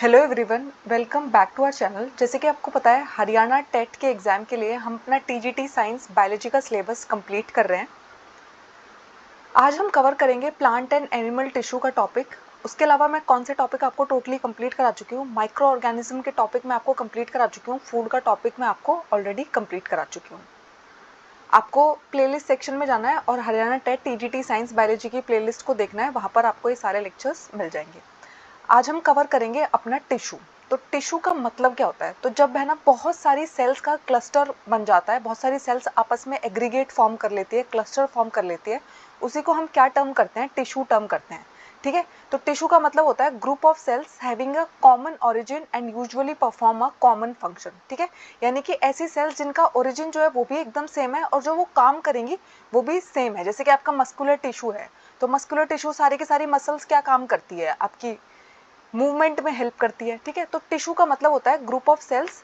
Hello everyone, welcome back to our channel. जैसे कि आपको पता है, हरियाणा टेट के एग्ज़ाम के लिए हम अपना टीजीटी साइंस बायोलॉजी का सिलेबस कंप्लीट कर रहे हैं। आज हम कवर करेंगे प्लांट एंड एनिमल टिश्यू का टॉपिक। उसके अलावा मैं कौन से टॉपिक आपको टोटली कंप्लीट करा चुकी हूँ, माइक्रो ऑर्गेनिज्म के टॉपिक मैं आपको कंप्लीट करा चुकी हूँ, फूड का टॉपिक मैं आपको ऑलरेडी कंप्लीट करा चुकी हूँ। आपको प्लेलिस्ट सेक्शन में जाना है और Haryana TET TGT science biology की प्लेलिस्ट को देखना है, वहाँ पर आपको ये सारे लेक्चर्स मिल जाएंगे। आज हम कवर करेंगे अपना टिश्यू। तो टिश्यू का मतलब क्या होता है? तो जब है ना बहुत सारी सेल्स का क्लस्टर बन जाता है, बहुत सारी सेल्स आपस में एग्रीगेट फॉर्म कर लेती है, क्लस्टर फॉर्म कर लेती है, उसी को हम क्या टर्म करते हैं? टिश्यू टर्म करते हैं। ठीक है, तो टिश्यू का मतलब होता है group of sales having a common origin and usually perform a common function. ठीक है, यानी कि ऐसी सेल्स जिनका ओरिजिन जो है वो भी एकदम सेम है और जो वो काम करेंगी वो भी सेम है। जैसे कि आपका मस्कुलर टिश्यू है, तो मस्कुलर टिश्यू सारी की सारी मसल्स क्या काम करती है? आपकी मूवमेंट में हेल्प करती है। ठीक है, तो टिश्यू का मतलब होता है ग्रुप ऑफ सेल्स।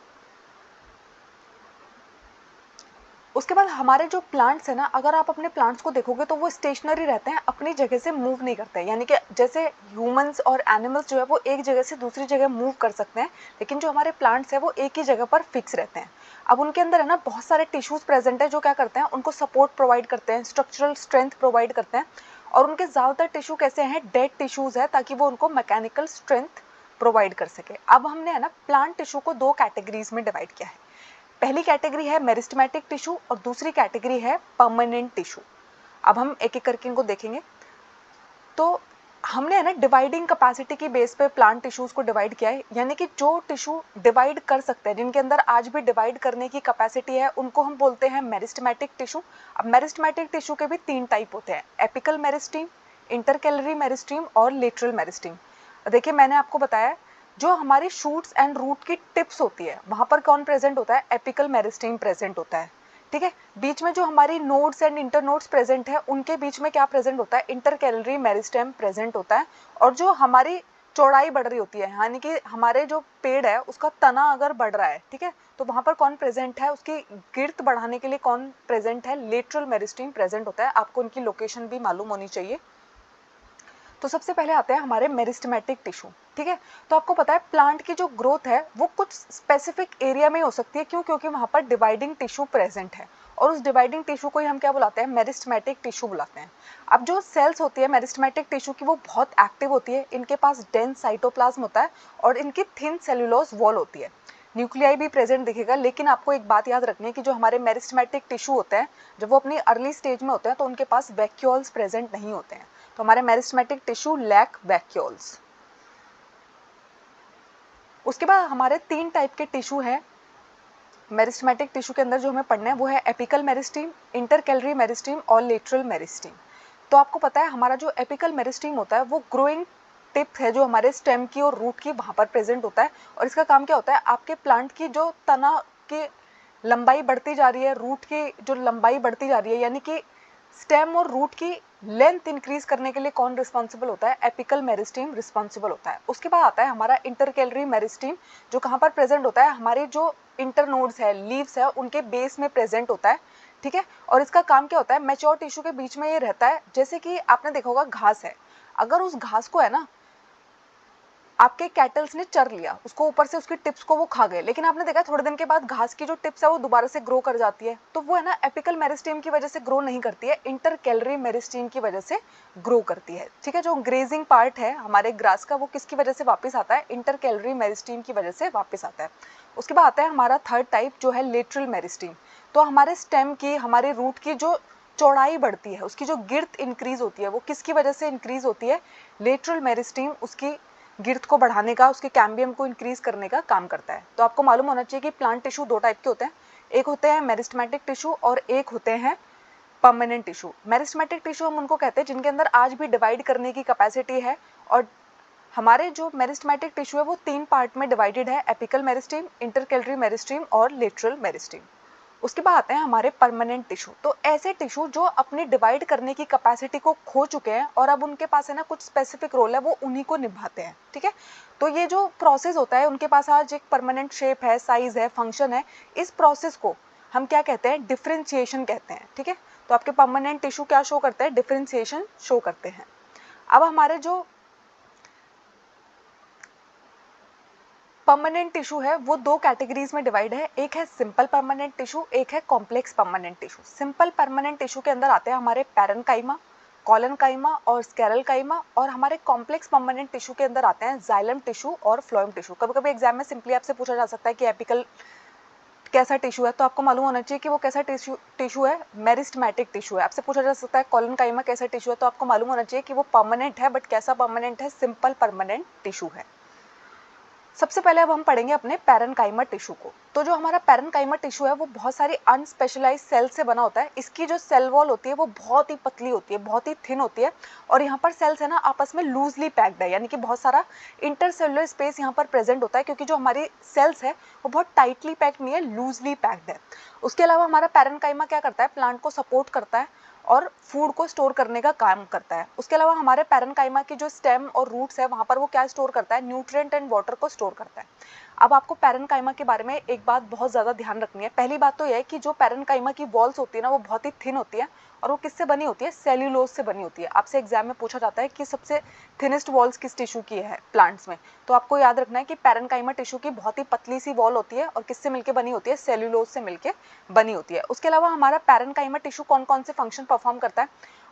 उसके बाद हमारे जो प्लांट्स है ना, अगर आप अपने प्लांट्स को देखोगे तो वो स्टेशनरी रहते हैं, अपनी जगह से मूव नहीं करते हैं। यानी कि जैसे ह्यूमंस और एनिमल्स जो है वो एक जगह से दूसरी जगह मूव कर सकते हैं, लेकिन जो हमारे प्लांट्स है वो एक ही जगह पर फिक्स रहते हैं। अब उनके अंदर है ना बहुत सारे टिश्यूज प्रेजेंट है जो क्या करते हैं, उनको सपोर्ट प्रोवाइड करते हैं, स्ट्रक्चरल स्ट्रेंथ प्रोवाइड करते हैं। और उनके ज़्यादातर टिश्यू कैसे हैं? डेड टिश्यूज है, ताकि वो उनको मैकेनिकल स्ट्रेंथ प्रोवाइड कर सके। अब हमने है ना प्लांट टिश्यू को दो कैटेगरीज में डिवाइड किया है। पहली कैटेगरी है मेरिस्टेमेटिक टिश्यू और दूसरी कैटेगरी है परमानेंट टिश्यू। अब हम एक एक करके इनको देखेंगे। तो हमने है ना डिवाइडिंग कैपेसिटी की बेस पे प्लांट टिश्यूज को डिवाइड किया है, यानी कि जो टिश्यू डिवाइड कर सकते हैं, जिनके अंदर आज भी डिवाइड करने की कैपेसिटी है, उनको हम बोलते हैं मेरिस्टेमेटिक टिश्यू। अब मेरिस्टेमेटिक टिश्यू के भी तीन टाइप होते हैं, एपिकल मेरिस्टीम, इंटरकैलरी मेरिस्टीम और लेटरल मेरिस्टीम। देखिए, मैंने आपको बताया जो हमारी शूट्स एंड रूट की टिप्स होती है वहां पर कौन प्रेजेंट होता है? एपिकल मेरिस्टीम प्रेजेंट होता है। ठीक है, बीच में जो हमारी नोड्स एंड इंटरनोड्स प्रेजेंट है, उनके बीच में क्या प्रेजेंट होता है? इंटरकैलरी मेरिस्टेम प्रेजेंट होता है। और जो हमारी चौड़ाई बढ़ रही होती है, यानी कि हमारे जो पेड़ है उसका तना अगर बढ़ रहा है, ठीक है, तो वहां पर कौन प्रेजेंट है? उसकी गिर्द बढ़ाने के लिए कौन प्रेजेंट है? लेटरल मेरिस्टीम प्रेजेंट होता है। आपको उनकी लोकेशन भी मालूम होनी चाहिए। तो सबसे पहले आते हैं हमारे मेरिस्टेमेटिक टिश्यू। ठीक है, तो आपको पता है प्लांट की जो ग्रोथ है वो कुछ स्पेसिफिक एरिया में हो सकती है। क्यों? क्योंकि वहां पर डिवाइडिंग टिश्यू प्रेजेंट है, और उस डिवाइडिंग टिश्यू को ही हम क्या बुलाते हैं? मेरिस्टेमेटिक टिश्यू बुलाते हैं। अब जो सेल्स होती है मेरिस्टेमेटिक टिश्यू की, वो बहुत एक्टिव होती है, इनके पास डेंस साइटोप्लाज्म होता है और इनकी थिन सेलुलोज वॉल होती है, न्यूक्लियाई भी प्रेजेंट दिखेगा। लेकिन आपको एक बात याद रखनी है कि जो हमारे मेरिस्टेमेटिक टिश्यू होते हैं, जब वो अपनी अर्ली स्टेज में होते हैं तो उनके पास वैक्यूल्स प्रेजेंट नहीं होते हैं। तो हमारे मेरिस्टेमेटिक टिश्यू लैक वैक्यूल्स। उसके बाद हमारे तीन टाइप के टिश्यू हैं मेरिस्टेमेटिक टिश्यू के अंदर जो हमें पढ़ना है, वो है एपिकल मेरिस्टीम, इंटरकैलरी मेरिस्टीम और लेटरल मेरिस्टीम। तो आपको पता है हमारा जो एपिकल मेरिस्टीम होता है वो ग्रोइंग टिप है जो हमारे स्टेम की और रूट की, वहां पर प्रेजेंट होता है। और इसका काम क्या होता है? आपके प्लांट की जो तना की लंबाई बढ़ती जा रही है, रूट की जो लंबाई बढ़ती जा रही है, यानी कि स्टेम और रूट की लेंथ इंक्रीज करने के लिए कौन रिस्पॉन्सिबल होता है? एपिकल मेरिस्टीम रिस्पॉन्सिबल होता है। उसके बाद आता है हमारा इंटरकैलरी मेरिस्टीम, जो कहाँ पर प्रेजेंट होता है? हमारे जो इंटरनोड्स है, लीव्स है, उनके बेस में प्रेजेंट होता है। ठीक है, और इसका काम क्या होता है? मैच्योर टिश्यू के बीच में ये रहता है। जैसे कि आपने देखा होगा घास है, अगर उस घास को है ना आपके कैटल्स ने चर लिया, उसको ऊपर से उसकी टिप्स को वो खा गए, लेकिन आपने देखा थोड़े दिन के बाद घास की जो टिप्स है वो दोबारा से ग्रो कर जाती है, तो वो है ना एपिकल मेरिस्टीम की वजह से ग्रो नहीं करती है, इंटरकैलरी मेरिस्टीम की वजह से ग्रो करती है। ठीक है, जो ग्रेजिंग पार्ट है हमारे ग्रास का, वो किसकी वजह से वापस आता है? इंटरकैलरी मेरिस्टीम की वजह से वापस आता है। उसके बाद आता है हमारा थर्ड टाइप जो है लेटरल मेरिस्टीम। तो हमारे स्टेम की, हमारे रूट की जो चौड़ाई बढ़ती है, उसकी जो गिर्थ इंक्रीज होती है, वो किसकी वजह से इंक्रीज होती है? लेटरल मेरिस्टीम उसकी गिर्थ को बढ़ाने का, उसके कैम्बियम को इंक्रीज करने का काम करता है। तो आपको मालूम होना चाहिए कि प्लांट टिश्यू दो टाइप के होते हैं, एक होते हैं मेरिस्टेमेटिक टिश्यू और एक होते हैं परमानेंट टिश्यू। मेरिस्टेमेटिक टिश्यू हम उनको कहते हैं जिनके अंदर आज भी डिवाइड करने की कैपेसिटी है। और हमारे जो मेरिस्टेमेटिक टिश्यू है वो तीन पार्ट में डिवाइडेड है, एपिकल मेरिस्टीम, इंटरकैलरी मेरिस्टीम और लेटरल मेरिस्टीम। उसके बाद आते हैं हमारे परमानेंट टिश्यू। तो ऐसे टिश्यू जो अपनी डिवाइड करने की कैपेसिटी को खो चुके हैं और अब उनके पास है ना कुछ स्पेसिफिक रोल है, वो उन्हीं को निभाते हैं। ठीक है, तो ये जो प्रोसेस होता है, उनके पास आज एक परमानेंट शेप है, साइज है, फंक्शन है, इस प्रोसेस को हम क्या कहते हैं? डिफरेंशिएशन कहते हैं। ठीक है, तो आपके परमानेंट टिश्यू क्या शो करते हैं? डिफरेंशिएशन शो करते हैं। अब हमारे जो परमानेंट टिश्यू है वो दो कैटेगरीज में डिवाइड है, एक है सिंपल परमानेंट टिश्यू, एक है complex permanent tissue. Simple permanent tissue के अंदर आते हैं हमारे पैरेन्काइमा, कॉलनकाइमा और स्क्लेरलकाइमा, और हमारे कॉम्प्लेक्स परमानेंट टिश्यू के अंदर आते हैं जाइलम टिश्यू और फ्लोएम टिश्यू। कभी कभी एग्जाम में सिंपली आपसे पूछा जा सकता है कि एपिकल कैसा टिश्यू है, तो आपको मालूम होना चाहिए कि वो कैसा टिश्यू है, मेरिस्टेमेटिक टिश्यू है। आपसे पूछा जा सकता है कॉलनकाइमा कैसा टिश्यू है, तो आपको मालूम होना चाहिए कि वो परमानेंट है, बट कैसा परमानेंट है, सिंपल परमानेंट टिश्यू है। सबसे पहले अब हम पढ़ेंगे अपने पैरेन्काइमा टिश्यू को। तो जो हमारा पैरेन्काइमा टिश्यू है वो बहुत सारी अनस्पेशलाइज्ड सेल से बना होता है। इसकी जो सेल वॉल होती है वो बहुत ही पतली होती है, बहुत ही थिन होती है, और यहाँ पर सेल्स है ना आपस में लूजली पैक्ड है, यानी कि बहुत सारा इंटरसेलुलर स्पेस यहाँ पर प्रेजेंट होता है, क्योंकि जो हमारी सेल्स है वो बहुत टाइटली पैक्ड नहीं है, लूजली पैक्ड है। उसके अलावा हमारा पैरेन्काइमा क्या करता है, प्लांट को सपोर्ट करता है और फूड को स्टोर करने का काम करता है। उसके अलावा हमारे पैरेन्काइमा की जो स्टेम और रूट्स है वहाँ पर वो क्या स्टोर करता है, न्यूट्रिएंट एंड वाटर को स्टोर करता है। अब आपको पैरेन्काइमा के बारे में एक बात बहुत ज़्यादा ध्यान रखनी है। पहली बात तो यह है कि जो पैरेन्काइमा की वॉल्स होती है ना वो बहुत ही थिन होती है, और वो किससे बनी होती है, सेल्यूलोज से बनी होती है। आपसे एग्जाम में पूछा जाता है कि सबसे थिनेस्ट वॉल्स किस टिश्यू की है प्लांट्स में, तो आपको याद रखना है कि पैरेन्काइमा टिश्यू की बहुत ही पतली सी वॉल होती है और किससे मिलकर बनी होती है, सेल्यूलोज से मिलकर बनी होती है। उसके अलावा हमारा पैरेन्काइमा टिश्यू कौन कौन से फंक्शन परफॉर्म करता है,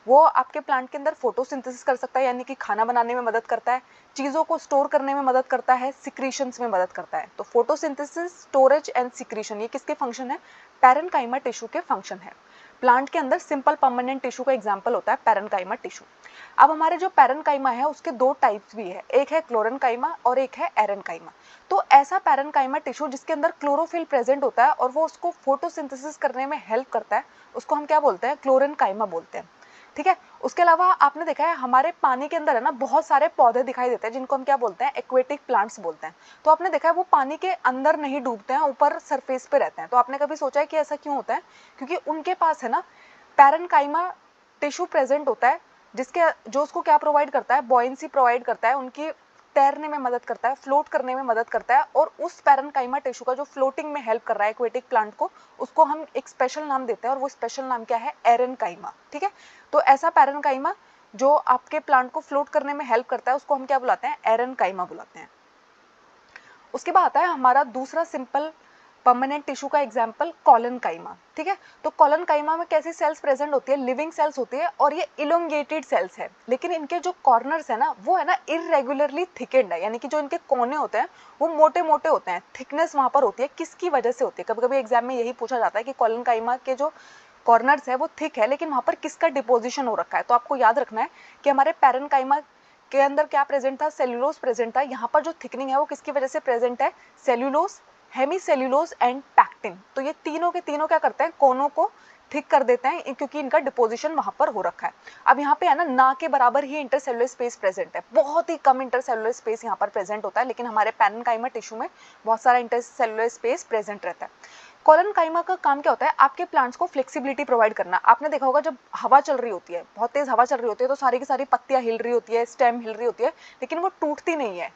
वो आपके प्लांट के अंदर फोटोसिंथेसिस कर सकता है, यानी कि खाना बनाने में मदद करता है, चीज़ों को स्टोर करने में मदद करता है, सिक्रीशंस में मदद करता है। तो फोटोसिंथेसिस, स्टोरेज एंड सिक्रीशन ये किसके फंक्शन है, पैरेन्काइमा टिश्यू के फंक्शन है। प्लांट के अंदर सिंपल परमानेंट टिश्यू का एग्जांपल होता है पैरेन्काइमा टिश्यू। अब हमारे जो पैरेन्काइमा है उसके दो टाइप्स भी है, एक है क्लोरेन्काइमा और एक है एरेन्काइमा। तो ऐसा पैरेन्काइमा टिश्यू जिसके अंदर क्लोरोफिल प्रेजेंट होता है और वो उसको फोटोसिंथेसिस करने में हेल्प करता है, उसको हम क्या बोलते हैं, क्लोरेन्काइमा बोलते हैं। ठीक है। उसके अलावा आपने देखा है हमारे पानी के अंदर है ना बहुत सारे पौधे दिखाई देते हैं जिनको हम क्या बोलते हैं, एक्वेटिक प्लांट्स बोलते हैं। तो आपने देखा है वो पानी के अंदर नहीं डूबते हैं, ऊपर सरफेस पे रहते हैं। तो आपने कभी सोचा है कि ऐसा क्यों होता है, क्योंकि उनके पास है ना पैरेन्काइमा टिश्यू प्रेजेंट होता है, जिसके जो उसको क्या प्रोवाइड करता है, बॉयंसी प्रोवाइड करता है, उनकी तैरने में मदद करता है, फ्लोट करने में मदद करता है, और उस पैरेन्काइमा टिश्यू का जो फ्लोटिंग में हेल्प कर रहा है एक्वेटिक प्लांट को, उसको हम एक स्पेशल नाम देते हैं, और वो स्पेशल नाम क्या है, एरेन्काइमा। ठीक है। तो ऐसा पैरेन्काइमा जो आपके प्लांट को फ्लोट करने में हेल्प करता है उसको हम क्या बुलाते हैं, एरेन्काइमा बुलाते हैं। उसके बाद आता है हमारा दूसरा सिंपल परमानेंट टिश्यू का एग्जाम्पल कॉलनकाइमा। ठीक है। तो कॉलनकाइमा में कैसी सेल्स प्रेजेंट होती है, लिविंग सेल्स होती है, और ये इलोंगेटेड सेल्स है, लेकिन इनके जो कॉर्नर्स है ना वो है ना इरेगुलरली थिकेंड है, यानी कि जो इनके कोने होते हैं वो मोटे मोटे होते हैं, थिकनेस वहां पर होती है। किसकी वजह से होती है, कभी कभी एग्जाम में यही पूछा जाता है कि कॉलनकाइमा के जो कॉर्नर्स है वो थिक है, लेकिन वहां पर किसका डिपोजिशन हो रखा है। तो आपको याद रखना है कि हमारे पैरेन्काइमा के अंदर क्या प्रेजेंट था, सेल्यूलोज प्रेजेंट था। यहाँ पर जो थिकनिंग है वो किसकी वजह से प्रेजेंट है, सेल्यूलोज, हेमीसेल्यूलोज एंड पैक्टिन। तो ये तीनों के तीनों क्या करते हैं, कोनों को थिक कर देते हैं, क्योंकि इनका डिपोजिशन वहां पर हो रखा है। अब यहाँ पे है ना के बराबर ही इंटरसेलुलर स्पेस प्रेजेंट है, बहुत ही कम इंटरसेलुलर स्पेस यहाँ पर प्रेजेंट होता है, लेकिन हमारे पैरेन्काइमा टिश्यू में बहुत सारा इंटरसेलुलर स्पेस प्रेजेंट रहता है। कॉलनकाइमा का काम क्या होता है, आपके प्लांट्स को फ्लेक्सिबिलिटी प्रोवाइड करना। आपने देखा होगा जब हवा चल रही होती है, बहुत तेज हवा चल रही होती है, तो सारी की सारी पत्तियां हिल रही होती है, स्टेम हिल रही होती है, लेकिन वो टूटती नहीं है।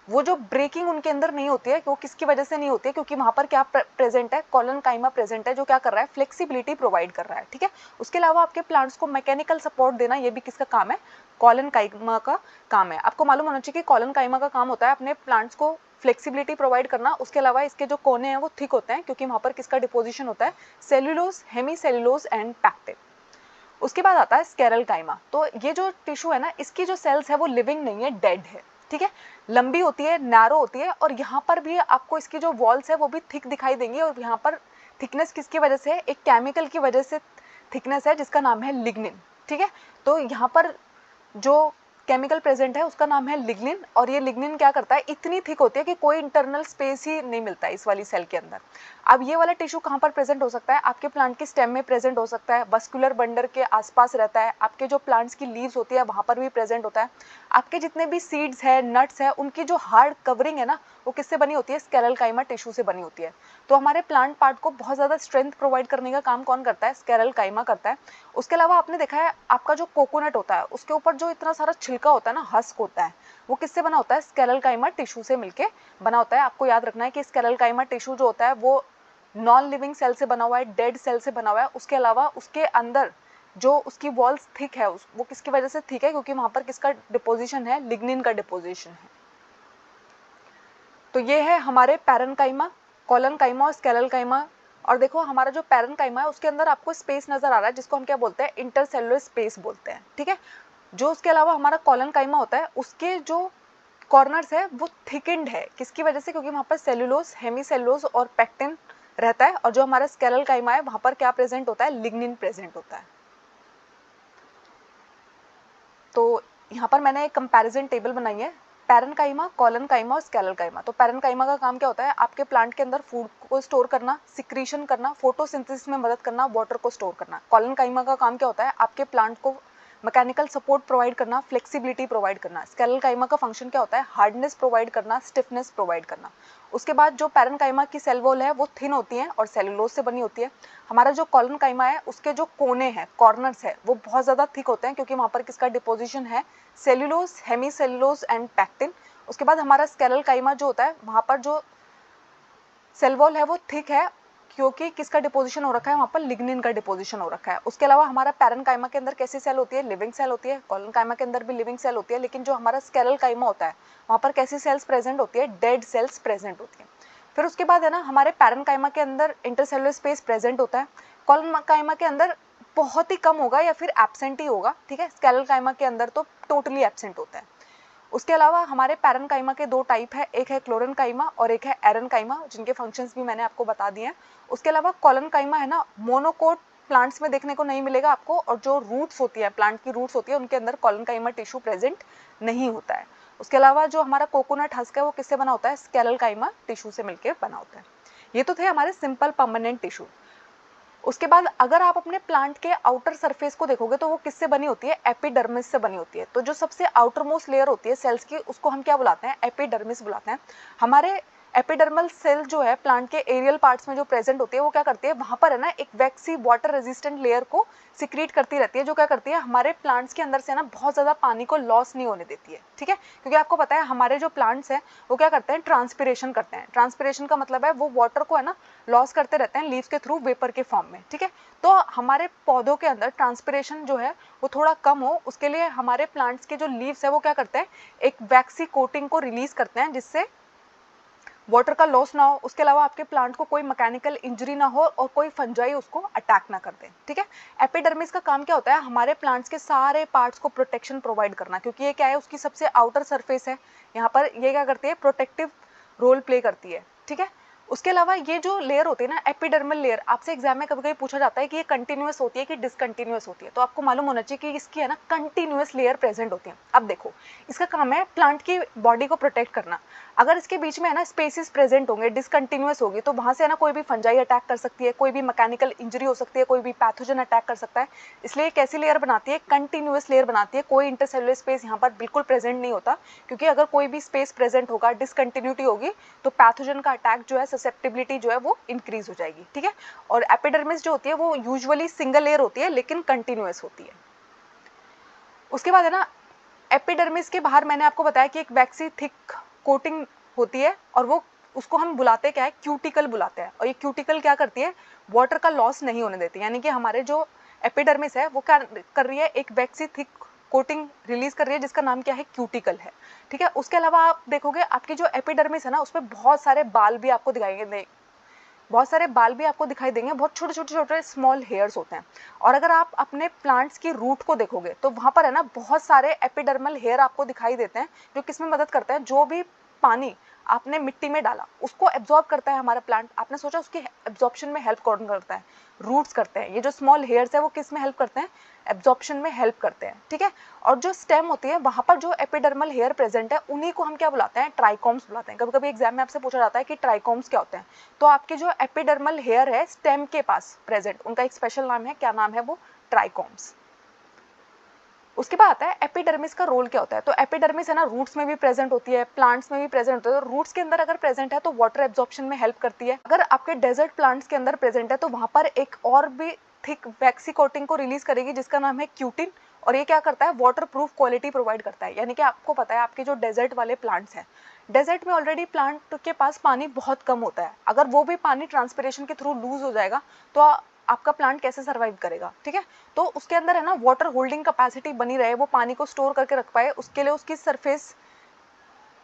वो जो ब्रेकिंग उनके अंदर नहीं होती है, वो किसकी वजह से नहीं होती है, क्योंकि वहां पर क्या प्रेजेंट है, कॉलनकाइमा प्रेजेंट है, जो क्या कर रहा है, फ्लेक्सिबिलिटी प्रोवाइड कर रहा है। ठीक है। उसके अलावा आपके प्लांट्स को मैकेनिकल सपोर्ट देना, ये भी किसका काम है, कॉलनकाइमा का काम है। आपको मालूम होना चाहिए कि कॉलनकाइमा का काम होता है अपने प्लांट्स को फ्लेक्सिबिलिटी प्रोवाइड करना। उसके अलावा इसके जो कोने हैं वो थिक होते हैं, क्योंकि वहां पर किसका डिपोजिशन होता है, सेल्यूलोज, हेमीसेल्यूलोज एंड पैक्टिन। उसके बाद आता है स्क्लेरलकाइमा। तो ये जो टिश्यू है ना, इसकी जो सेल्स है वो लिविंग नहीं है, डेड है। ठीक है। लंबी होती है, नैरो होती है, और यहाँ पर भी आपको इसकी जो वॉल्स है वो भी थिक दिखाई देंगी, और यहाँ पर थिकनेस किसकी वजह से है, एक केमिकल की वजह से थिकनेस है जिसका नाम है लिग्निन। ठीक है। तो यहाँ पर जो केमिकल प्रेजेंट है उसका नाम है लिग्निन, और ये लिग्निन क्या करता है, इतनी थिक होती है कि कोई इंटरनल स्पेस ही नहीं मिलता है इस वाली सेल के अंदर। अब ये वाला टिश्यू कहाँ पर प्रेजेंट हो सकता है, आपके प्लांट के स्टेम में प्रेजेंट हो सकता है, वस्कुलर बंडर के आसपास रहता है, आपके जो प्लांट्स की लीव्स होती है वहां पर भी प्रेजेंट होता है, आपके जितने भी सीड्स है, नट्स है, उनकी जो हार्ड कवरिंग है ना वो किससे बनी होती है, स्क्लेरलकाइमा टिश्यू से बनी होती है। तो हमारे प्लांट पार्ट को बहुत ज्यादा स्ट्रेंथ प्रोवाइड करने का काम कौन करता है, स्क्लेरलकाइमा करता है। उसके अलावा आपने देखा है आपका जो कोकोनट होता है उसके ऊपर जो इतना सारा छिलका होता है ना, हस्क होता है, वो किससे बना होता है, स्क्लेरलकाइमा टिश्यू से मिलके बना होता है। आपको याद रखना है कि स्क्लेरलकाइमा टिश्यू जो होता है वो नॉन लिविंग सेल से बना हुआ है, डेड सेल से बना हुआ है। उसके अलावा उसके अंदर जो उसकी वॉल्स थिक है, वो किसकी वजह से थिक है, क्योंकि वहां पर किसका डिपोजिशन है, लिग्निन का डिपोजिशन है। तो ये है हमारे पैरेन्काइमा, कोलेनकाइमा और स्क्लेरोकाइमा। और देखो हमारा जो पैरेन्काइमा है उसके अंदर आपको स्पेस नजर आ रहा है जिसको हम क्या बोलते हैं, इंटरसेलुलर स्पेस बोलते हैं, ठीक है। जो उसके अलावा हमारा कोलेनकाइमा होता है उसके जो कॉर्नर्स है वो थिकेंड है, किसकी वजह से, क्योंकि वहाँ पर सेलुलोज, हेमीसेलुलोज और पेक्टिन रहता है। और जो हमारा स्क्लेरोकाइमा है वहाँ पर क्या प्रेजेंट होता है, लिग्निन प्रेजेंट होता है। तो यहाँ पर मैंने एक कंपैरिजन टेबल बनाई है, पैरेन्काइमा, कोलेनकाइमा और स्क्लेरोकाइमा। तो पैरेन्काइमा का काम क्या होता है, आपके प्लांट के अंदर फूड को स्टोर करना, सिक्रीशन करना, फोटोसिंथेसिस में मदद करना, वाटर को स्टोर करना। कोलेनकाइमा का काम क्या होता है, आपके प्लांट को मैकेनिकल सपोर्ट प्रोवाइड करना, फ्लेक्सिबिलिटी प्रोवाइड करना। स्क्लेरोकाइमा का फंक्शन क्या होता है, हार्डनेस प्रोवाइड करना, स्टिफनेस प्रोवाइड करना। उसके बाद जो पैरेन्काइमा की सेल वॉल है वो थिन होती है और सेलुलोज से बनी होती है। हमारा जो कोलेनकाइमा है उसके जो कोने हैं, कॉर्नर्स है, वो बहुत ज़्यादा थिक होते हैं क्योंकि वहाँ पर किसका डिपोजिशन है, सेलुलोज, हेमीसेलुलोज एंड पैक्टिन। उसके बाद हमारा स्क्लेरोकाइमा जो होता है वहाँ पर जो सेल वॉल है वो थिक है क्योंकि किसका डिपोजिशन हो रखा है, वहाँ पर लिग्निन का डिपोजिशन हो रखा है। उसके अलावा हमारा पैरेन्काइमा के अंदर कैसी सेल होती है, लिविंग सेल होती है। कोलेनकाइमा के अंदर भी लिविंग सेल होती है, लेकिन जो हमारा स्क्लेरोकाइमा होता है वहाँ पर कैसी सेल्स प्रेजेंट होती है, डेड सेल्स प्रेजेंट होती है। फिर उसके बाद है ना हमारे पैरेन्काइमा के अंदर इंटरसेलुलर स्पेस प्रेजेंट होता है। कोलेनकाइमा के अंदर बहुत ही कम होगा या फिर एब्सेंट ही होगा, ठीक है। स्क्लेरोकाइमा के अंदर तो टोटली एब्सेंट होता है। उसके अलावा हमारे पैरेन्काइमा के दो टाइप है, एक है क्लोरेनकाइमा और एक है एरेनकाइमा, जिनके फंक्शंस भी मैंने आपको बता दिए हैं। उसके अलावा कोलेनकाइमा है ना मोनोकोट प्लांट्स में देखने को नहीं मिलेगा आपको, और जो रूट्स होती है, प्लांट की रूट्स होती है, उनके अंदर कोलेनकाइमा टिश्यू प्रेजेंट नहीं होता है। उसके अलावा जो हमारा कोकोनट हस्क है वो किससे बना होता है, स्क्लेरोकाइमा टिश्यू से मिलकर बना होता है। ये तो थे हमारे सिंपल परमानेंट टिश्यू। उसके बाद अगर आप अपने प्लांट के आउटर सरफेस को देखोगे तो वो किससे बनी होती है, एपिडर्मिस से बनी होती है। तो जो सबसे आउटर मोस्ट लेयर होती है सेल्स की उसको हम क्या बुलाते हैं, एपिडर्मिस बुलाते हैं। हमारे एपिडर्मल सेल जो है प्लांट के एरियल पार्ट्स में जो प्रेजेंट होती है वो क्या करती है, वहाँ पर है ना एक वैक्सी वाटर रेजिस्टेंट लेयर को सिक्रीट करती रहती है, जो क्या करती है हमारे प्लांट्स के अंदर से ना बहुत ज़्यादा पानी को लॉस नहीं होने देती है, ठीक है। क्योंकि आपको पता है हमारे जो प्लांट्स हैं वो क्या करते हैं, ट्रांसपिरेशन करते हैं। ट्रांसपिरेशन का मतलब है वो वाटर को है ना लॉस करते रहते हैं लीव्स के थ्रू वेपर के फॉर्म में, ठीक है। तो हमारे पौधों के अंदर ट्रांसपिरेशन जो है वो थोड़ा कम हो, उसके लिए हमारे प्लांट्स के जो लीव्स है वो क्या करते हैं, एक वैक्सी कोटिंग को रिलीज करते हैं जिससे वाटर का लॉस ना हो। उसके अलावा आपके प्लांट को कोई मैकेनिकल इंजरी ना हो और कोई फंजाई उसको अटैक ना कर दे, ठीक है। एपिडर्मिस का काम क्या होता है, हमारे प्लांट्स के सारे पार्ट्स को प्रोटेक्शन प्रोवाइड करना, क्योंकि ये क्या है, उसकी सबसे आउटर सरफेस है। यहाँ पर ये क्या करती है, प्रोटेक्टिव रोल प्ले करती है, ठीक है। उसके अलावा ये जो लेयर होती है ना एपिडर्मल लेयर, आपसे एग्जाम में कभी कभी पूछा जाता है कि ये कंटिन्यूअस होती है कि डिसकंटिन्यूअस होती है, तो आपको मालूम होना चाहिए कि इसकी है ना कंटिन्यूअस लेयर प्रेजेंट होती है। अब देखो इसका काम है प्लांट की बॉडी को प्रोटेक्ट करना। अगर इसके बीच में है ना स्पेसिस प्रेजेंट होंगे, डिसकंटिन्यूअस होगी, तो वहाँ से है ना कोई भी फंजाई अटैक कर सकती है, कोई भी मैकेनिकल इंजरी हो सकती है, कोई भी पैथोजन अटैक कर सकता है। इसलिए कैसी लेयर बनाती है, कंटिन्यूअस लेयर बनाती है। कोई इंटरसेलुलर स्पेस यहाँ पर बिल्कुल प्रेजेंट नहीं होता, क्योंकि अगर कोई भी स्पेस प्रेजेंट होगा, डिसकंटिन्यूटी होगी, तो पैथोजन का अटैक जो है, ससेप्टिबिलिटी जो है वो इंक्रीज हो जाएगी, ठीक है। और एपिडर्मिस जो होती है वो यूजुअली सिंगल लेयर होती है लेकिन कंटिन्यूअस होती है। उसके बाद है ना एपिडर्मिस के बाहर मैंने आपको बताया कि एक वैक्सी थिक कोटिंग होती है, और वो उसको हम बुलाते क्या है, क्यूटिकल बुलाते हैं। और ये क्यूटिकल क्या करती है, वाटर का लॉस नहीं होने देती, यानी कि हमारे जो एपिडर्मिस है वो क्या कर रही है, एक वैक्सी थिक कोटिंग रिलीज कर रही है जिसका नाम क्या है, क्यूटिकल है, ठीक है। उसके अलावा आप देखोगे आपकी जो एपिडर्मिस है ना उसमें बहुत सारे बाल भी आपको दिखाएंगे, बहुत सारे बाल भी आपको दिखाई देंगे, बहुत छोटे छोटे छोटे स्मॉल हेयर्स होते हैं। और अगर आप अपने प्लांट्स की रूट को देखोगे तो वहाँ पर है ना बहुत सारे एपिडर्मल हेयर आपको दिखाई देते हैं, जो किसमें मदद करते हैं, जो भी पानी आपने मिट्टी में डाला उसको एब्जॉर्ब करता है हमारा प्लांट। आपने सोचा उसकी एब्जॉर्प्शन में हेल्प कौन करता है, रूट्स करते हैं। ये जो स्मॉल हेयर्स है वो किस में हेल्प करते हैं, एब्जॉर्प्शन में हेल्प करते हैं, ठीक है। और जो स्टेम होती है वहाँ पर जो एपिडर्मल हेयर प्रेजेंट है उन्हीं को हम क्या बुलाते हैं, ट्राइकोम्स बुलाते हैं। कभी कभी एग्जाम में आपसे पूछा जाता है कि ट्राइकोम्स क्या होते हैं, तो आपके जो एपिडर्मल हेयर है स्टेम के पास प्रेजेंट, उनका एक स्पेशल नाम है, क्या नाम है वो, ट्राइकोम्स। उसके बाद आता है एपिडर्मिस का रोल क्या होता है। तो एपिडर्मिस है ना रूट्स में भी प्रेजेंट होती है, प्लांट्स में भी प्रेजेंट होती है। तो रूट्स के अंदर अगर प्रेजेंट है तो वाटर एब्जॉर्प्शन में हेल्प करती है। अगर आपके डेजर्ट प्लांट्स के अंदर प्रेजेंट है तो वहां पर एक और भी थिक वैक्सी कोटिंग को रिलीज करेगी जिसका नाम है क्यूटिन, और ये क्या करता है, वाटर प्रूफ क्वालिटी प्रोवाइड करता है। यानी कि आपको पता है आपके जो डेजर्ट वाले प्लांट्स हैं, डेजर्ट में ऑलरेडी प्लांट के पास पानी बहुत कम होता है, अगर वो भी पानी ट्रांसपिरेशन के थ्रू लूज हो जाएगा तो आपका प्लांट कैसे सर्वाइव करेगा, ठीक है। तो उसके अंदर है ना वाटर होल्डिंग कैपेसिटी बनी रहे, वो पानी को स्टोर करके रख पाए, उसके लिए उसकी सरफेस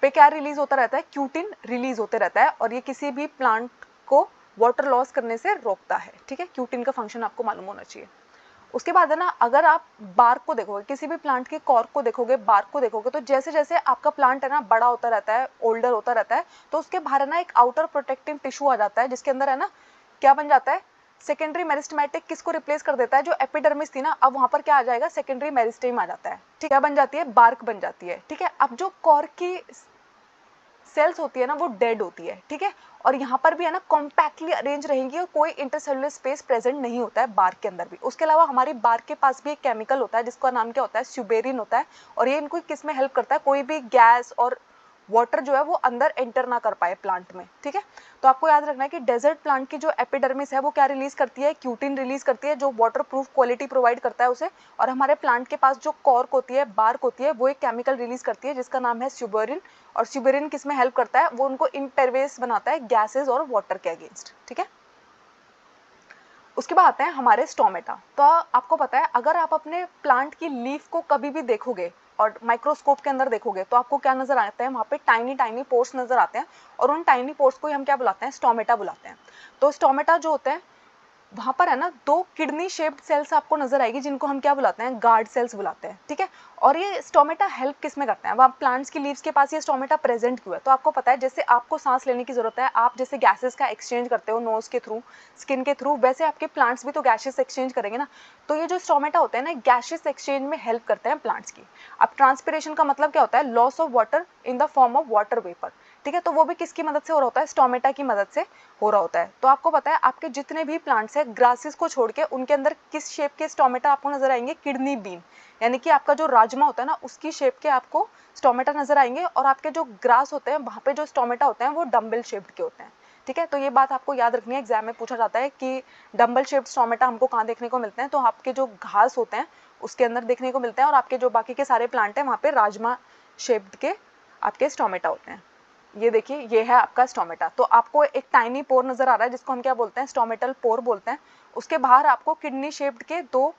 पे क्या रिलीज होता रहता है, क्यूटिन रिलीज होते रहता है, और ये किसी भी प्लांट को वाटर लॉस करने से रोकता है। ठीक है, क्यूटिन का फंक्शन आपको मालूम होना चाहिए। उसके बाद है ना, अगर आप बार्क को देखोगे, किसी भी प्लांट के कॉर्क को देखोगे, बार्क को देखोगे, तो जैसे जैसे आपका प्लांट है ना बड़ा होता रहता है, ओल्डर होता रहता है, तो उसके बाहर है ना एक आउटर प्रोटेक्टिव टिश्यू आ जाता है, जिसके अंदर है ना क्या बन जाता है, सेकेंडरी मेरिस्टेमेटिक किसको रिप्लेस कर देता है, जो एपिडर्मिस थी ना, अब वहां पर क्या आ जाएगा, सेकेंडरी मेरिस्टेम आ जाता है। ठीक है, क्या बन जाती है, बार्क बन जाती है। ठीक है, अब जो कॉर्क की सेल्स होती है ना वो डेड होती है। ठीक है, और यहाँ पर भी है ना कॉम्पैक्टली अरेंज रहेंगी और कोई इंटरसेलुलर स्पेस प्रेजेंट नहीं होता है बार्क के अंदर भी। उसके अलावा हमारी बार्क के पास भी एक केमिकल होता है जिसका नाम क्या होता है, स्यूबेरिन होता है, और ये इनको किस में हेल्प करता है, कोई भी गैस और वाटर जो है वो अंदर एंटर ना कर पाए प्लांट में। ठीक है, तो आपको याद रखना है कि डेजर्ट प्लांट की जो एपिडर्मिस है वो क्या रिलीज करती है, क्यूटिन रिलीज करती है, जो वाटर प्रूफ क्वालिटी प्रोवाइड करता है उसे। और हमारे प्लांट के पास जो कॉर्क होती है, बार्क होती है, वो एक केमिकल रिलीज करती है जिसका नाम है स्यूबेरिन। और स्यूबेरिन किस में हेल्प करता है, वो उनको इम्पेरवेस बनाता है गैसेस और वाटर के अगेंस्ट। ठीक है, उसके बाद आते हैं हमारे स्टोमेटा। तो आपको पता है, अगर आप अपने प्लांट की लीफ को कभी भी देखोगे और माइक्रोस्कोप के अंदर देखोगे तो आपको क्या नजर आते हैं, वहाँ पे टाइनी टाइनी पोर्स नजर आते हैं, और उन टाइनी पोर्स को ही हम क्या बुलाते हैं, स्टोमेटा बुलाते हैं। तो स्टोमेटा जो होते हैं वहां पर है ना दो किडनी शेप्ड सेल्स आपको नजर आएगी, जिनको हम क्या बुलाते हैं, गार्ड सेल्स बुलाते हैं। ठीक है, और ये स्टोमेटा हेल्प किस में करते हैं, वहाँ प्लांट्स की लीव्स के पास ये स्टोमेटा प्रेजेंट क्यों है, तो आपको पता है जैसे आपको सांस लेने की जरूरत है, आप जैसे गैसेस का एक्सचेंज करते हो नोज के थ्रू, स्किन के थ्रू, वैसे आपके प्लांट्स भी तो गैसेस एक्सचेंज करेंगे ना। तो ये जो स्टोमेटा होते हैं ना, गैसेस एक्सचेंज में हेल्प करते हैं प्लांट्स की। अब ट्रांसपिरेशन का मतलब क्या होता है, loss of water in the form of water vapour. ठीक है, तो वो भी किसकी मदद से हो रहा होता है, स्टोमेटा की मदद से हो रहा होता है। तो आपको पता है आपके जितने भी प्लांट्स हैं, ग्रासेस को छोड़ के, उनके अंदर किस शेप के स्टोमेटा आपको नजर आएंगे, किडनी बीन, यानी कि आपका जो राजमा होता है ना उसकी शेप के आपको स्टोमेटा नजर आएंगे। और आपके जो ग्रास होते हैं वहाँ पे जो स्टोमेटा होते हैं वो डम्बल शेप्ड के होते हैं। ठीक है, तो ये बात आपको याद रखनी है, एग्जाम में पूछा जाता है कि डम्बल शेप्ड स्टोमेटा हमको कहाँ देखने को मिलते हैं, तो आपके जो घास होते हैं उसके अंदर देखने को मिलते हैं, और आपके जो बाकी के सारे प्लांट हैं वहाँ पे राजमा शेप्ड के आपके स्टोमेटा होते हैं। ये देखिए, ये है आपका स्टोमेटा। तो आपको एक टाइनी पोर नजर आ रहा है जिसको हम क्या बोलते हैं, स्टोमेटल पोर बोलते हैं। उसके बाहर आपको किडनी शेप्ड के दो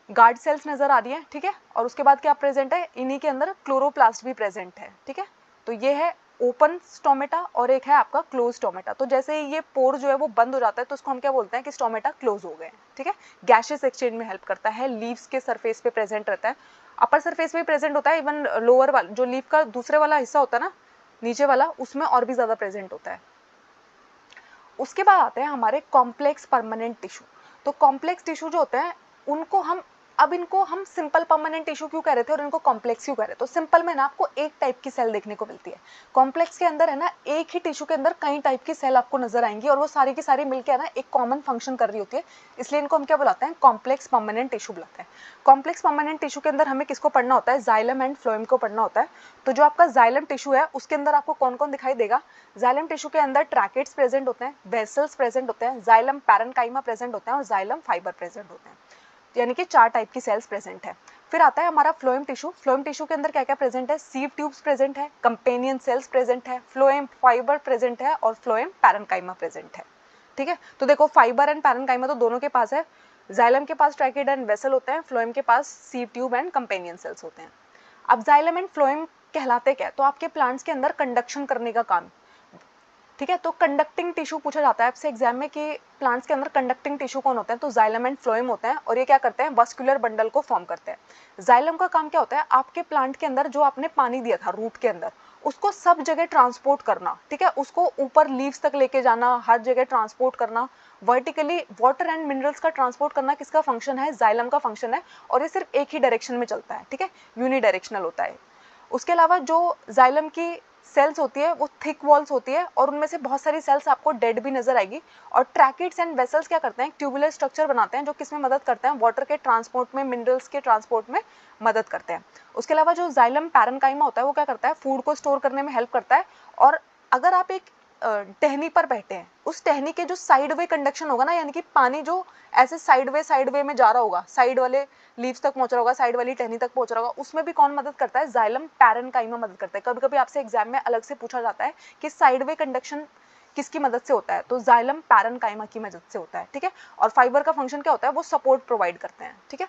गार्ड सेल्स नजर आ रही है। ठीक है, और उसके बाद क्या प्रेजेंट है, इन्हीं के अंदर क्लोरोप्लास्ट भी प्रेजेंट है। ठीक है, तो ये है ओपन स्टोमेटा और एक है आपका क्लोज स्टोमेटा। तो जैसे ये पोर जो है वो बंद हो जाता है तो उसको हम क्या बोलते हैं कि स्टोमेटा क्लोज हो गए। ठीक है, गैसेस एक्सचेंज में हेल्प करता है, लीव्स के सरफेस पे प्रेजेंट रहता है, अपर सरफेस पे प्रेजेंट होता है, इवन लोअर वाला जो लीफ का दूसरे वाला हिस्सा होता है ना, नीचे वाला, उसमें और भी ज्यादा प्रेजेंट होता है। उसके बाद आते हैं हमारे कॉम्प्लेक्स परमानेंट टिश्यू। तो कॉम्प्लेक्स टिश्यू जो होते हैं उनको हम, अब इनको हम सिंपल परमानेंट टिश्यू क्यों कह रहे थे और इनको कॉम्प्लेक्स क्यों कह रहे थे, तो सिंपल में ना आपको एक टाइप की सेल देखने को मिलती है। कॉम्प्लेक्स के अंदर है ना एक ही टिश्यू के अंदर कई टाइप की सेल आपको नजर आएंगी, और वो सारी की सारी मिलकर ना एक कॉमन फंक्शन कर रही होती है, इसलिए इनको हम क्या बुलाते हैं, कॉम्प्लेक्स परमानेंट टिश्यू बुलाते हैं। कॉम्प्लेक्स परमानेंट टिश्यू के अंदर हमें किसको पढ़ना होता है, जाइलम एंड फ्लोएम को पढ़ना होता है। तो जो आपका जाइलम टिश्यू है उसके अंदर आपको कौन कौन दिखाई देगा, जाइलम टिश्यू के अंदर ट्रैकेट्स प्रेजेंट होते हैं, वेसल्स प्रेजेंट होते हैं, जाइलम पैरेन्काइमा प्रेजेंट होते हैं, और जाइलम फाइबर प्रेजेंट होते हैं, यानी कि 4 टाइप की सेल्स प्रेजेंट है। फिर आता है हमारा फ्लोएम टिश्यू। फ्लोएम टिश्यू के अंदर क्या क्या प्रेजेंट है, सीव ट्यूब्स प्रेजेंट है, कंपेनियन सेल्स प्रेजेंट है, फ्लोएम फाइबर प्रेजेंट है, और फ्लोएम पैरेन्काइमा प्रेजेंट है। ठीक है, तो देखो फाइबर एंड पैरेन्काइमा तो दोनों के पास है, जाइलम के पास ट्रैकेट एंड वेसल होते हैं, फ्लोएम के पास sieve tube and companion cells होते हैं। अब जाइलम एंड फ्लोएम कहलाते क्या, तो आपके प्लांट्स के अंदर कंडक्शन करने का काम। ठीक है, तो कंडक्टिंग टिश्यू पूछा जाता है आपसे एग्जाम में कि प्लांट्स के अंदर कंडक्टिंग टिश्यू कौन होते हैं, तो जाइलम एंड फ्लोएम होते हैं, और ये क्या करते हैं, वस्कुलर बंडल को फॉर्म करते हैं। जाइलम का काम क्या होता है, आपके प्लांट के अंदर जो आपने पानी दिया था रूट के अंदर उसको सब जगह ट्रांसपोर्ट करना। ठीक है, उसको ऊपर लीव्स तक लेके जाना, हर जगह ट्रांसपोर्ट करना, वर्टिकली वाटर एंड मिनरल्स का ट्रांसपोर्ट करना किसका फंक्शन है, जाइलम का फंक्शन है, और ये सिर्फ एक ही डायरेक्शन में चलता है। ठीक है, यूनिडायरेक्शनल होता है। उसके अलावा जो जाइलम की सेल्स होती है वो थिक वॉल्स होती है, और उनमें से बहुत सारी सेल्स आपको डेड भी नजर आएगी। और ट्रैकेट्स एंड वेसल्स क्या करते हैं, ट्यूबुलर स्ट्रक्चर बनाते हैं जो किसमें मदद करते हैं, वाटर के ट्रांसपोर्ट में, मिनरल्स के ट्रांसपोर्ट में मदद करते हैं। उसके अलावा जो जाइलम पैरेन्काइमा होता है वो क्या करता है, फूड को स्टोर करने में हेल्प करता है। और अगर आप एक टहनी पर बैठे हैं, उस टहनी के जो साइड वे कंडक्शन होगा ना, यानी कि पानी जो ऐसे साइड वे में जा रहा होगा, साइड वाले लीव्स तक पहुंच रहा होगा, साइड वाली टहनी तक पहुंच रहा होगा, उसमें भी कौन मदद करता है, जाइलम पैरेन्काइमा मदद करता है। कभी कभी आपसे एग्जाम में अलग से पूछा जाता है कि साइड वे कंडक्शन किसकी मदद से होता है, तो जाइलम पैरेन्काइमा की मदद से होता है। ठीक है, और फाइबर का फंक्शन क्या होता है, वो सपोर्ट प्रोवाइड करते हैं। ठीक है,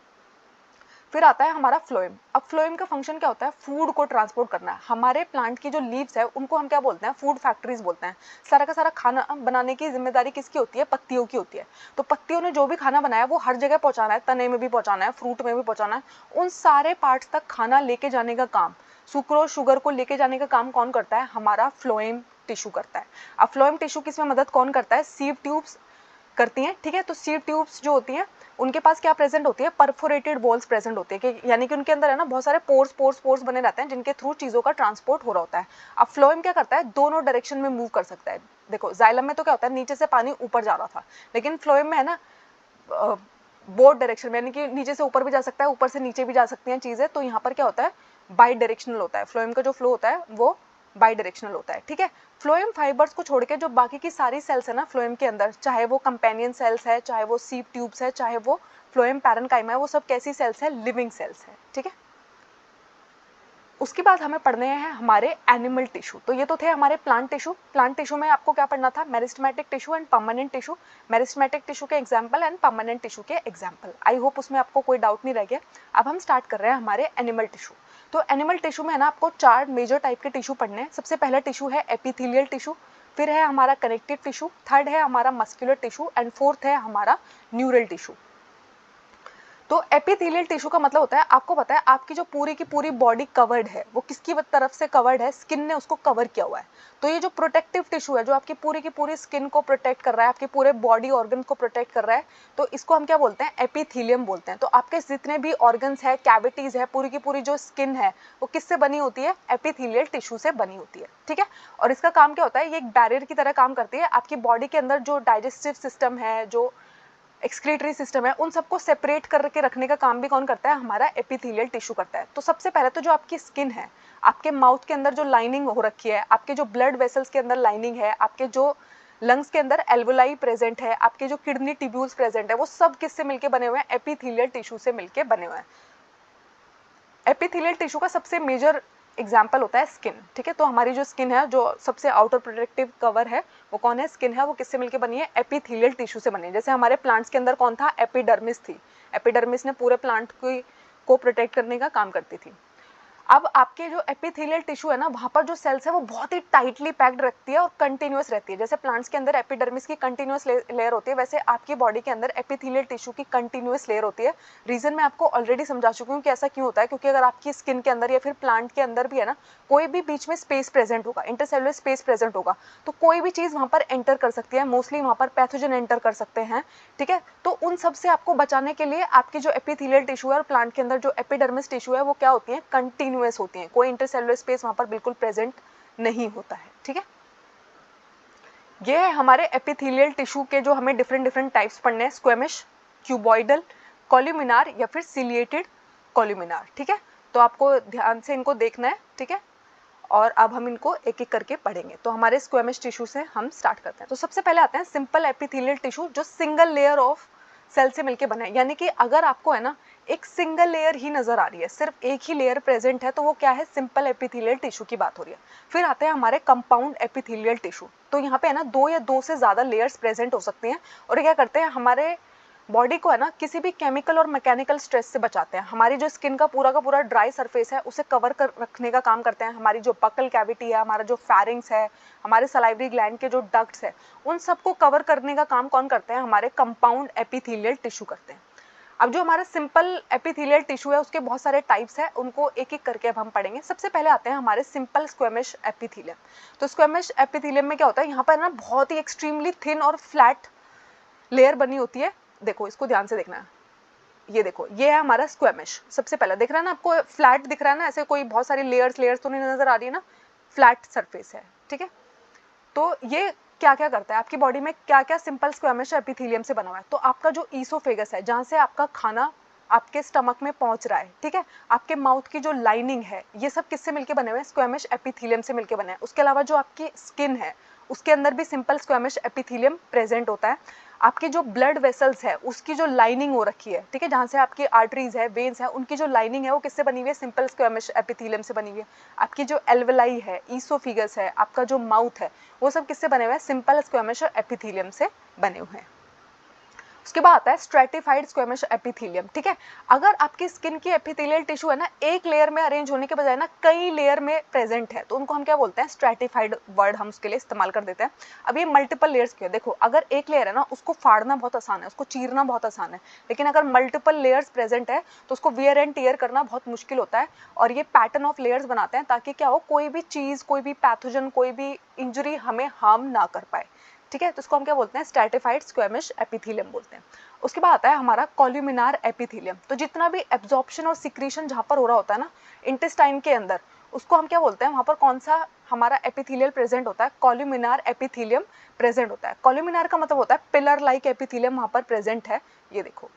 फिर आता है हमारा फ्लोएम। अब फ्लोएम का फंक्शन क्या होता है, फूड को ट्रांसपोर्ट करना है। हमारे प्लांट की जो लीव्स है उनको हम क्या बोलते हैं, फूड फैक्ट्रीज बोलते हैं। सारा का सारा खाना बनाने की जिम्मेदारी किसकी होती है, पत्तियों की होती है। तो पत्तियों ने जो भी खाना बनाया वो हर जगह पहुंचाना है, तने में भी पहुंचाना है, फ्रूट में भी पहुंचाना है, उन सारे पार्ट्स तक खाना लेके जाने का काम, सुक्रोज शुगर को लेके जाने का काम कौन करता है, हमारा फ्लोएम टिश्यू करता है। अब फ्लोएम टिश्यू किसमें मदद कौन करता है, सीव ट्यूब्स करती हैं, ठीक है। तो सीव ट्यूब्स जो होती हैं उनके पास क्या प्रेजेंट होती है, परफोरेटेड वॉल्स प्रेजेंट होती है, कि यानी कि उनके अंदर है ना बहुत सारे पोर्स बने रहते हैं जिनके थ्रू चीजों का ट्रांसपोर्ट हो रहा होता है। अब फ्लोएम क्या करता है, दोनों डायरेक्शन में मूव कर सकता है। देखो जाइलम में तो क्या होता है, नीचे से पानी ऊपर जा रहा था, लेकिन फ्लोएम में है ना बोथ डायरेक्शन में, यानी कि नीचे से ऊपर भी जा सकता है, ऊपर से नीचे भी जा सकती हैं चीजें। तो यहाँ पर क्या होता है, बाई डायरेक्शनल होता है। फ्लोएम का जो फ्लो होता है वो बाई डायरेक्शनल होता है, ठीक है। फ्लोएम फाइबर्स को छोड़ के जो बाकी की सारी सेल्स है ना फ्लोएम के अंदर, चाहे वो कंपेनियन सेल्स है, चाहे वो सीव ट्यूब्स है, चाहे वो फ्लोएम पैरेन्काइमा है, वो सब कैसी सेल्स है, लिविंग सेल्स है, ठीक है। उसके बाद हमें पढ़ने हैं हमारे एनिमल टिश्यू। तो ये तो थे हमारे प्लांट टिश्यू। प्लांट टिश्यू में आपको क्या पढ़ना था, meristematic tissue and permanent tissue. Meristematic tissue के एग्जांपल एंड परमानेंट टिश्यू के एग्जांपल। आई होप उसमें आपको कोई डाउट नहीं रह गया। अब हम स्टार्ट कर रहे हैं हमारे एनिमल टिश्यू। तो एनिमल टिश्यू में है ना आपको 4 मेजर टाइप के टिश्यू पढ़ने हैं। सबसे पहला टिश्यू है एपिथेलियल टिश्यू, फिर है हमारा कनेक्टिव टिश्यू, थर्ड है हमारा मस्कुलर टिश्यू एंड फोर्थ है हमारा न्यूरल टिश्यू। तो एपिथेलियल टिश्यू का मतलब होता है, आपको पता है आपकी जो पूरी की पूरी बॉडी कवर्ड है वो किसकी तरफ से कवर्ड है, स्किन ने उसको कवर किया हुआ है। तो ये जो प्रोटेक्टिव टिश्यू है जो आपकी पूरी की पूरी स्किन को प्रोटेक्ट कर रहा है, आपके पूरे बॉडी ऑर्गन को प्रोटेक्ट कर रहा है, तो इसको हम क्या बोलते हैं, एपिथेलियम बोलते हैं। तो आपके जितने भी ऑर्गन्स है, कैविटीज है, पूरी की पूरी जो स्किन है वो किससे बनी होती है, एपिथेलियल टिश्यू से बनी होती है, ठीक है। और इसका काम क्या होता है, ये एक बैरियर की तरह काम करती है। आपकी बॉडी के अंदर जो डाइजेस्टिव सिस्टम है, जो एक्सक्रीटरी सिस्टम है, उन सबको सेपरेट करके रखने का काम भी कौन करता है, हमारा एपिथेलियल टिश्यू करता है। तो सबसे पहले तो जो आपकी स्किन है, आपके माउथ के अंदर जो लाइनिंग हो रखी है, आपके जो ब्लड वेसल्स के अंदर लाइनिंग है, आपके जो लंग्स के अंदर एल्वोलाई प्रेजेंट है, आपके जो किडनी ट्यूब्यूल्स प्रेजेंट है, वो सब किससे मिलके बने हुए हैं, एपिथेलियल टिश्यू से मिलके बने हुए हैं। एपिथेलियल टिश्यू का सबसे मेजर एग्जाम्पल होता है स्किन, ठीक है। तो हमारी जो स्किन है, जो सबसे आउटर प्रोटेक्टिव कवर है, वो कौन है, स्किन है। वो किससे मिलकर बनी है, एपिथेलियल टिश्यू से बनी है। जैसे हमारे प्लांट्स के अंदर कौन था, एपिडर्मिस थी। एपिडर्मिस ने पूरे प्लांट को प्रोटेक्ट करने का काम करती थी। अब आपके जो एपिथेलियल टिश्यू है ना, वहाँ पर जो सेल्स है वो बहुत ही टाइटली पैक्ड रखती है और कंटिन्यूअस रहती है। जैसे प्लांट्स के अंदर एपिडर्मिस की कंटिन्यूअस लेयर होती है, वैसे आपकी बॉडी के अंदर एपिथेलियल टिश्यू की कंटिन्यूअस लेयर होती है। रीजन मैं आपको ऑलरेडी समझा चुकी हूँ कि ऐसा क्यों होता है, क्योंकि अगर आपकी स्किन के अंदर या फिर प्लांट के अंदर भी है ना कोई भी बीच में स्पेस प्रेजेंट होगा, इंटरसेलुलर स्पेस प्रेजेंट होगा, तो कोई भी चीज़ वहाँ पर एंटर कर सकती है। मोस्टली वहाँ पर पैथोजन एंटर कर सकते हैं, ठीक है। तो उन सब से आपको बचाने के लिए आपकी जो एपिथेलियल टिश्यू है और प्लांट के अंदर जो एपिडर्मिस टिश्यू है वो क्या होती है, कंटिन्यूअस होती है। कोई इंटरसेलुलर स्पेस वहाँ पर बिल्कुल प्रेजेंट नहीं होता है, ठीक है। ये है हमारे एपिथेलियल टिश्यू के जो हमें डिफरेंट टाइप्स पढ़ने हैं, स्क्वेमिश, क्यूबॉइडल, कॉल्यूमिनार या फिर सिलिएटेड कॉल्यूमिनार, ठीक है। तो आपको ध्यान से इनको देखना है, ठीक है। और अब हम इनको एक एक करके पढ़ेंगे। तो हमारे स्क्वेमिश टिश्यू से हम स्टार्ट करते हैं। तो सबसे पहले आते हैं सिंपल एपिथेलियल टिश्यू, जो सिंगल लेयर ऑफ सेल से मिलके बना है। यानी कि अगर आपको है ना एक सिंगल लेयर ही नजर आ रही है, सिर्फ एक ही लेयर प्रेजेंट है, तो वो क्या है, सिंपल एपिथेलियल टिश्यू की बात हो रही है। फिर आते हैं हमारे कंपाउंड एपिथेलियल टिश्यू। तो यहाँ पे है ना 2 या 2 से ज्यादा लेयर्स प्रेजेंट हो सकती हैं, और ये क्या करते हैं, हमारे बॉडी को है ना किसी भी केमिकल और मैकेनिकल स्ट्रेस से बचाते हैं। हमारी जो स्किन का पूरा ड्राई सरफेस है उसे कवर कर रखने का काम करते हैं। हमारी जो बकल कैविटी है, हमारा जो फेरिंग्स है, हमारे सलाइवरी ग्लैंड के जो डक्ट्स है, उन सबको कवर करने का काम कौन करते हैं, हमारे कंपाउंड एपिथेलियल टिश्यू करते हैं। अब जो हमारा सिंपल एपिथेलियल टिश्यू है उसके बहुत सारे टाइप्स हैं, उनको एक एक करके अब हम पढ़ेंगे। सबसे पहले आते हैं हमारे सिंपल स्क्वेमिश एपिथेलियम। तो स्क्वेमिश एपिथेलियम में क्या होता है, यहाँ पर ना बहुत ही एक्सट्रीमली थिन और फ्लैट लेयर बनी होती है। देखो इसको ध्यान से देखना है, ये देखो, ये है हमारा स्क्वेमिश। सबसे पहला दिख रहा है ना आपको, फ्लैट दिख रहा है ना, ऐसे कोई बहुत सारी लेयर्स तो नहीं नजर आ रही है ना, फ्लैट सरफेस है, ठीक है। तो ये क्या क्या करता है आपकी बॉडी में, क्या क्या सिंपल स्क्वेमिश एपिथेलियम से बना हुआ है। तो आपका जो ईसोफेगस है, जहाँ से आपका खाना आपके स्टमक में पहुंच रहा है, ठीक है, आपके माउथ की जो लाइनिंग है, ये सब किससे मिलके बने हुए हैं, स्क्वेमिश एपिथेलियम से मिलके बने हैं। उसके अलावा जो आपकी स्किन है उसके अंदर भी सिंपल स्क्वेमिश एपिथेलियम प्रेजेंट होता है। आपके जो ब्लड वेसल्स है उसकी जो लाइनिंग हो रखी है, ठीक है, जहाँ से आपकी आर्टरीज है, वेन्स है, उनकी जो लाइनिंग है वो किससे बनी हुई है, सिंपल स्क्वेमिश एपिथेलियम से बनी हुई है। आपकी जो एल्वेलाई है, ईसोफिगस है, आपका जो माउथ है, वो सब किससे बने हुए हैं, सिंपल स्क्वेमिश एपिथेलियम से बने हुए हैं। उसके बाद आता है स्ट्रेटिफाइड स्क्वेमस एपिथेलियम। ठीक है, अगर आपकी स्किन की एपिथेलियल टिश्यू है ना एक लेयर में अरेंज होने के बजाय ना कई लेयर में प्रेजेंट है, तो उनको हम क्या बोलते हैं, स्ट्रेटिफाइड वर्ड हम उसके लिए इस्तेमाल कर देते हैं। अब ये मल्टीपल लेयर्स क्यों है, देखो अगर एक लेयर है ना उसको फाड़ना बहुत आसान है, उसको चीरना बहुत आसान है, लेकिन अगर मल्टीपल लेयर्स प्रेजेंट है तो उसको वियर एंड टियर करना बहुत मुश्किल होता है। और ये पैटर्न ऑफ लेयर्स बनाते हैं ताकि क्या हो, कोई भी चीज, कोई भी पैथोजन, कोई भी इंजरी हमें हार्म ना कर पाए। ठीक है, तो इसको हम क्या बोलते हैं, स्ट्रेटिफाइड स्क्वेमस एपिथेलियम बोलते हैं। उसके बाद आता है हमारा कॉल्यूमिनार एपिथेलियम। तो जितना भी एब्जॉर्प्शन और सिक्रीशन जहाँ पर हो रहा होता है ना इंटेस्टाइन के अंदर, उसको हम क्या बोलते हैं, वहाँ पर कौन सा हमारा एपिथेलियल प्रेजेंट होता है, कॉल्यूमिनार एपिथेलियम प्रेजेंट होता है। कॉल्यूमिनार का मतलब होता है पिलर लाइक एपिथेलियम वहाँ पर प्रेजेंट है। ये देखो,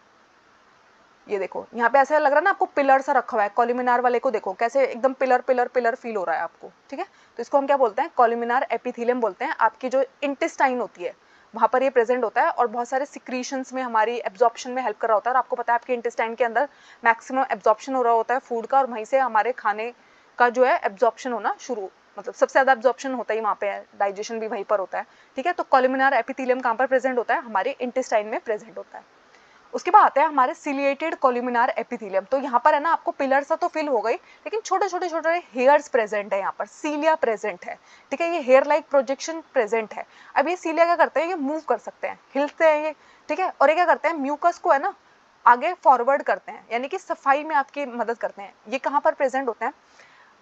ये देखो यहाँ पे ऐसा लग रहा है ना आपको पिलर सा रखा हुआ है, कॉल्यूमिनार वाले को देखो कैसे एकदम पिलर पिलर पिलर फील हो रहा है आपको। ठीक है, तो इसको हम क्या बोलते हैं, कॉल्यूमिनार एपिथेलियम बोलते हैं। आपकी जो इंटेस्टाइन होती है वहाँ पर ये प्रेजेंट होता है और बहुत सारे सिक्रीशंस में हमारी एब्जॉर्प्शन में हेल्प कर रहा होता है। और आपको पता है आपके इंटेस्टाइन के अंदर मैक्सिमम एब्जॉर्प्शन हो रहा होता है फूड का, और वहीं से हमारे खाने का जो है एब्जॉर्प्शन होना शुरू, मतलब सबसे ज़्यादा एब्जॉर्प्शन होता ही वहाँ पे है, डाइजेशन भी वहीं पर होता है। ठीक है, तो कॉल्यूमिनार एपिथेलियम कहाँ पर प्रेजेंट होता है, हमारे इंटेस्टाइन में प्रेजेंट होता है। उसके बाद आते हैं हमारे सिलिएटेड कॉल्यूमिनार एपिथेलियम। तो यहाँ पर है ना आपको पिलर सा तो फिल हो गई, लेकिन छोटे छोटे छोटे हेयर्स प्रेजेंट है, यहाँ पर सीलिया प्रेजेंट है। ठीक है, ये हेयर लाइक प्रोजेक्शन प्रेजेंट है। अब ये सीलिया क्या करते हैं, ये मूव कर सकते हैं, हिलते हैं ये। ठीक है, और ये क्या करते हैं, म्यूकस को है ना आगे फॉरवर्ड करते हैं, यानी कि सफाई में आपकी मदद करते हैं। ये कहाँ पर प्रेजेंट होते हैं,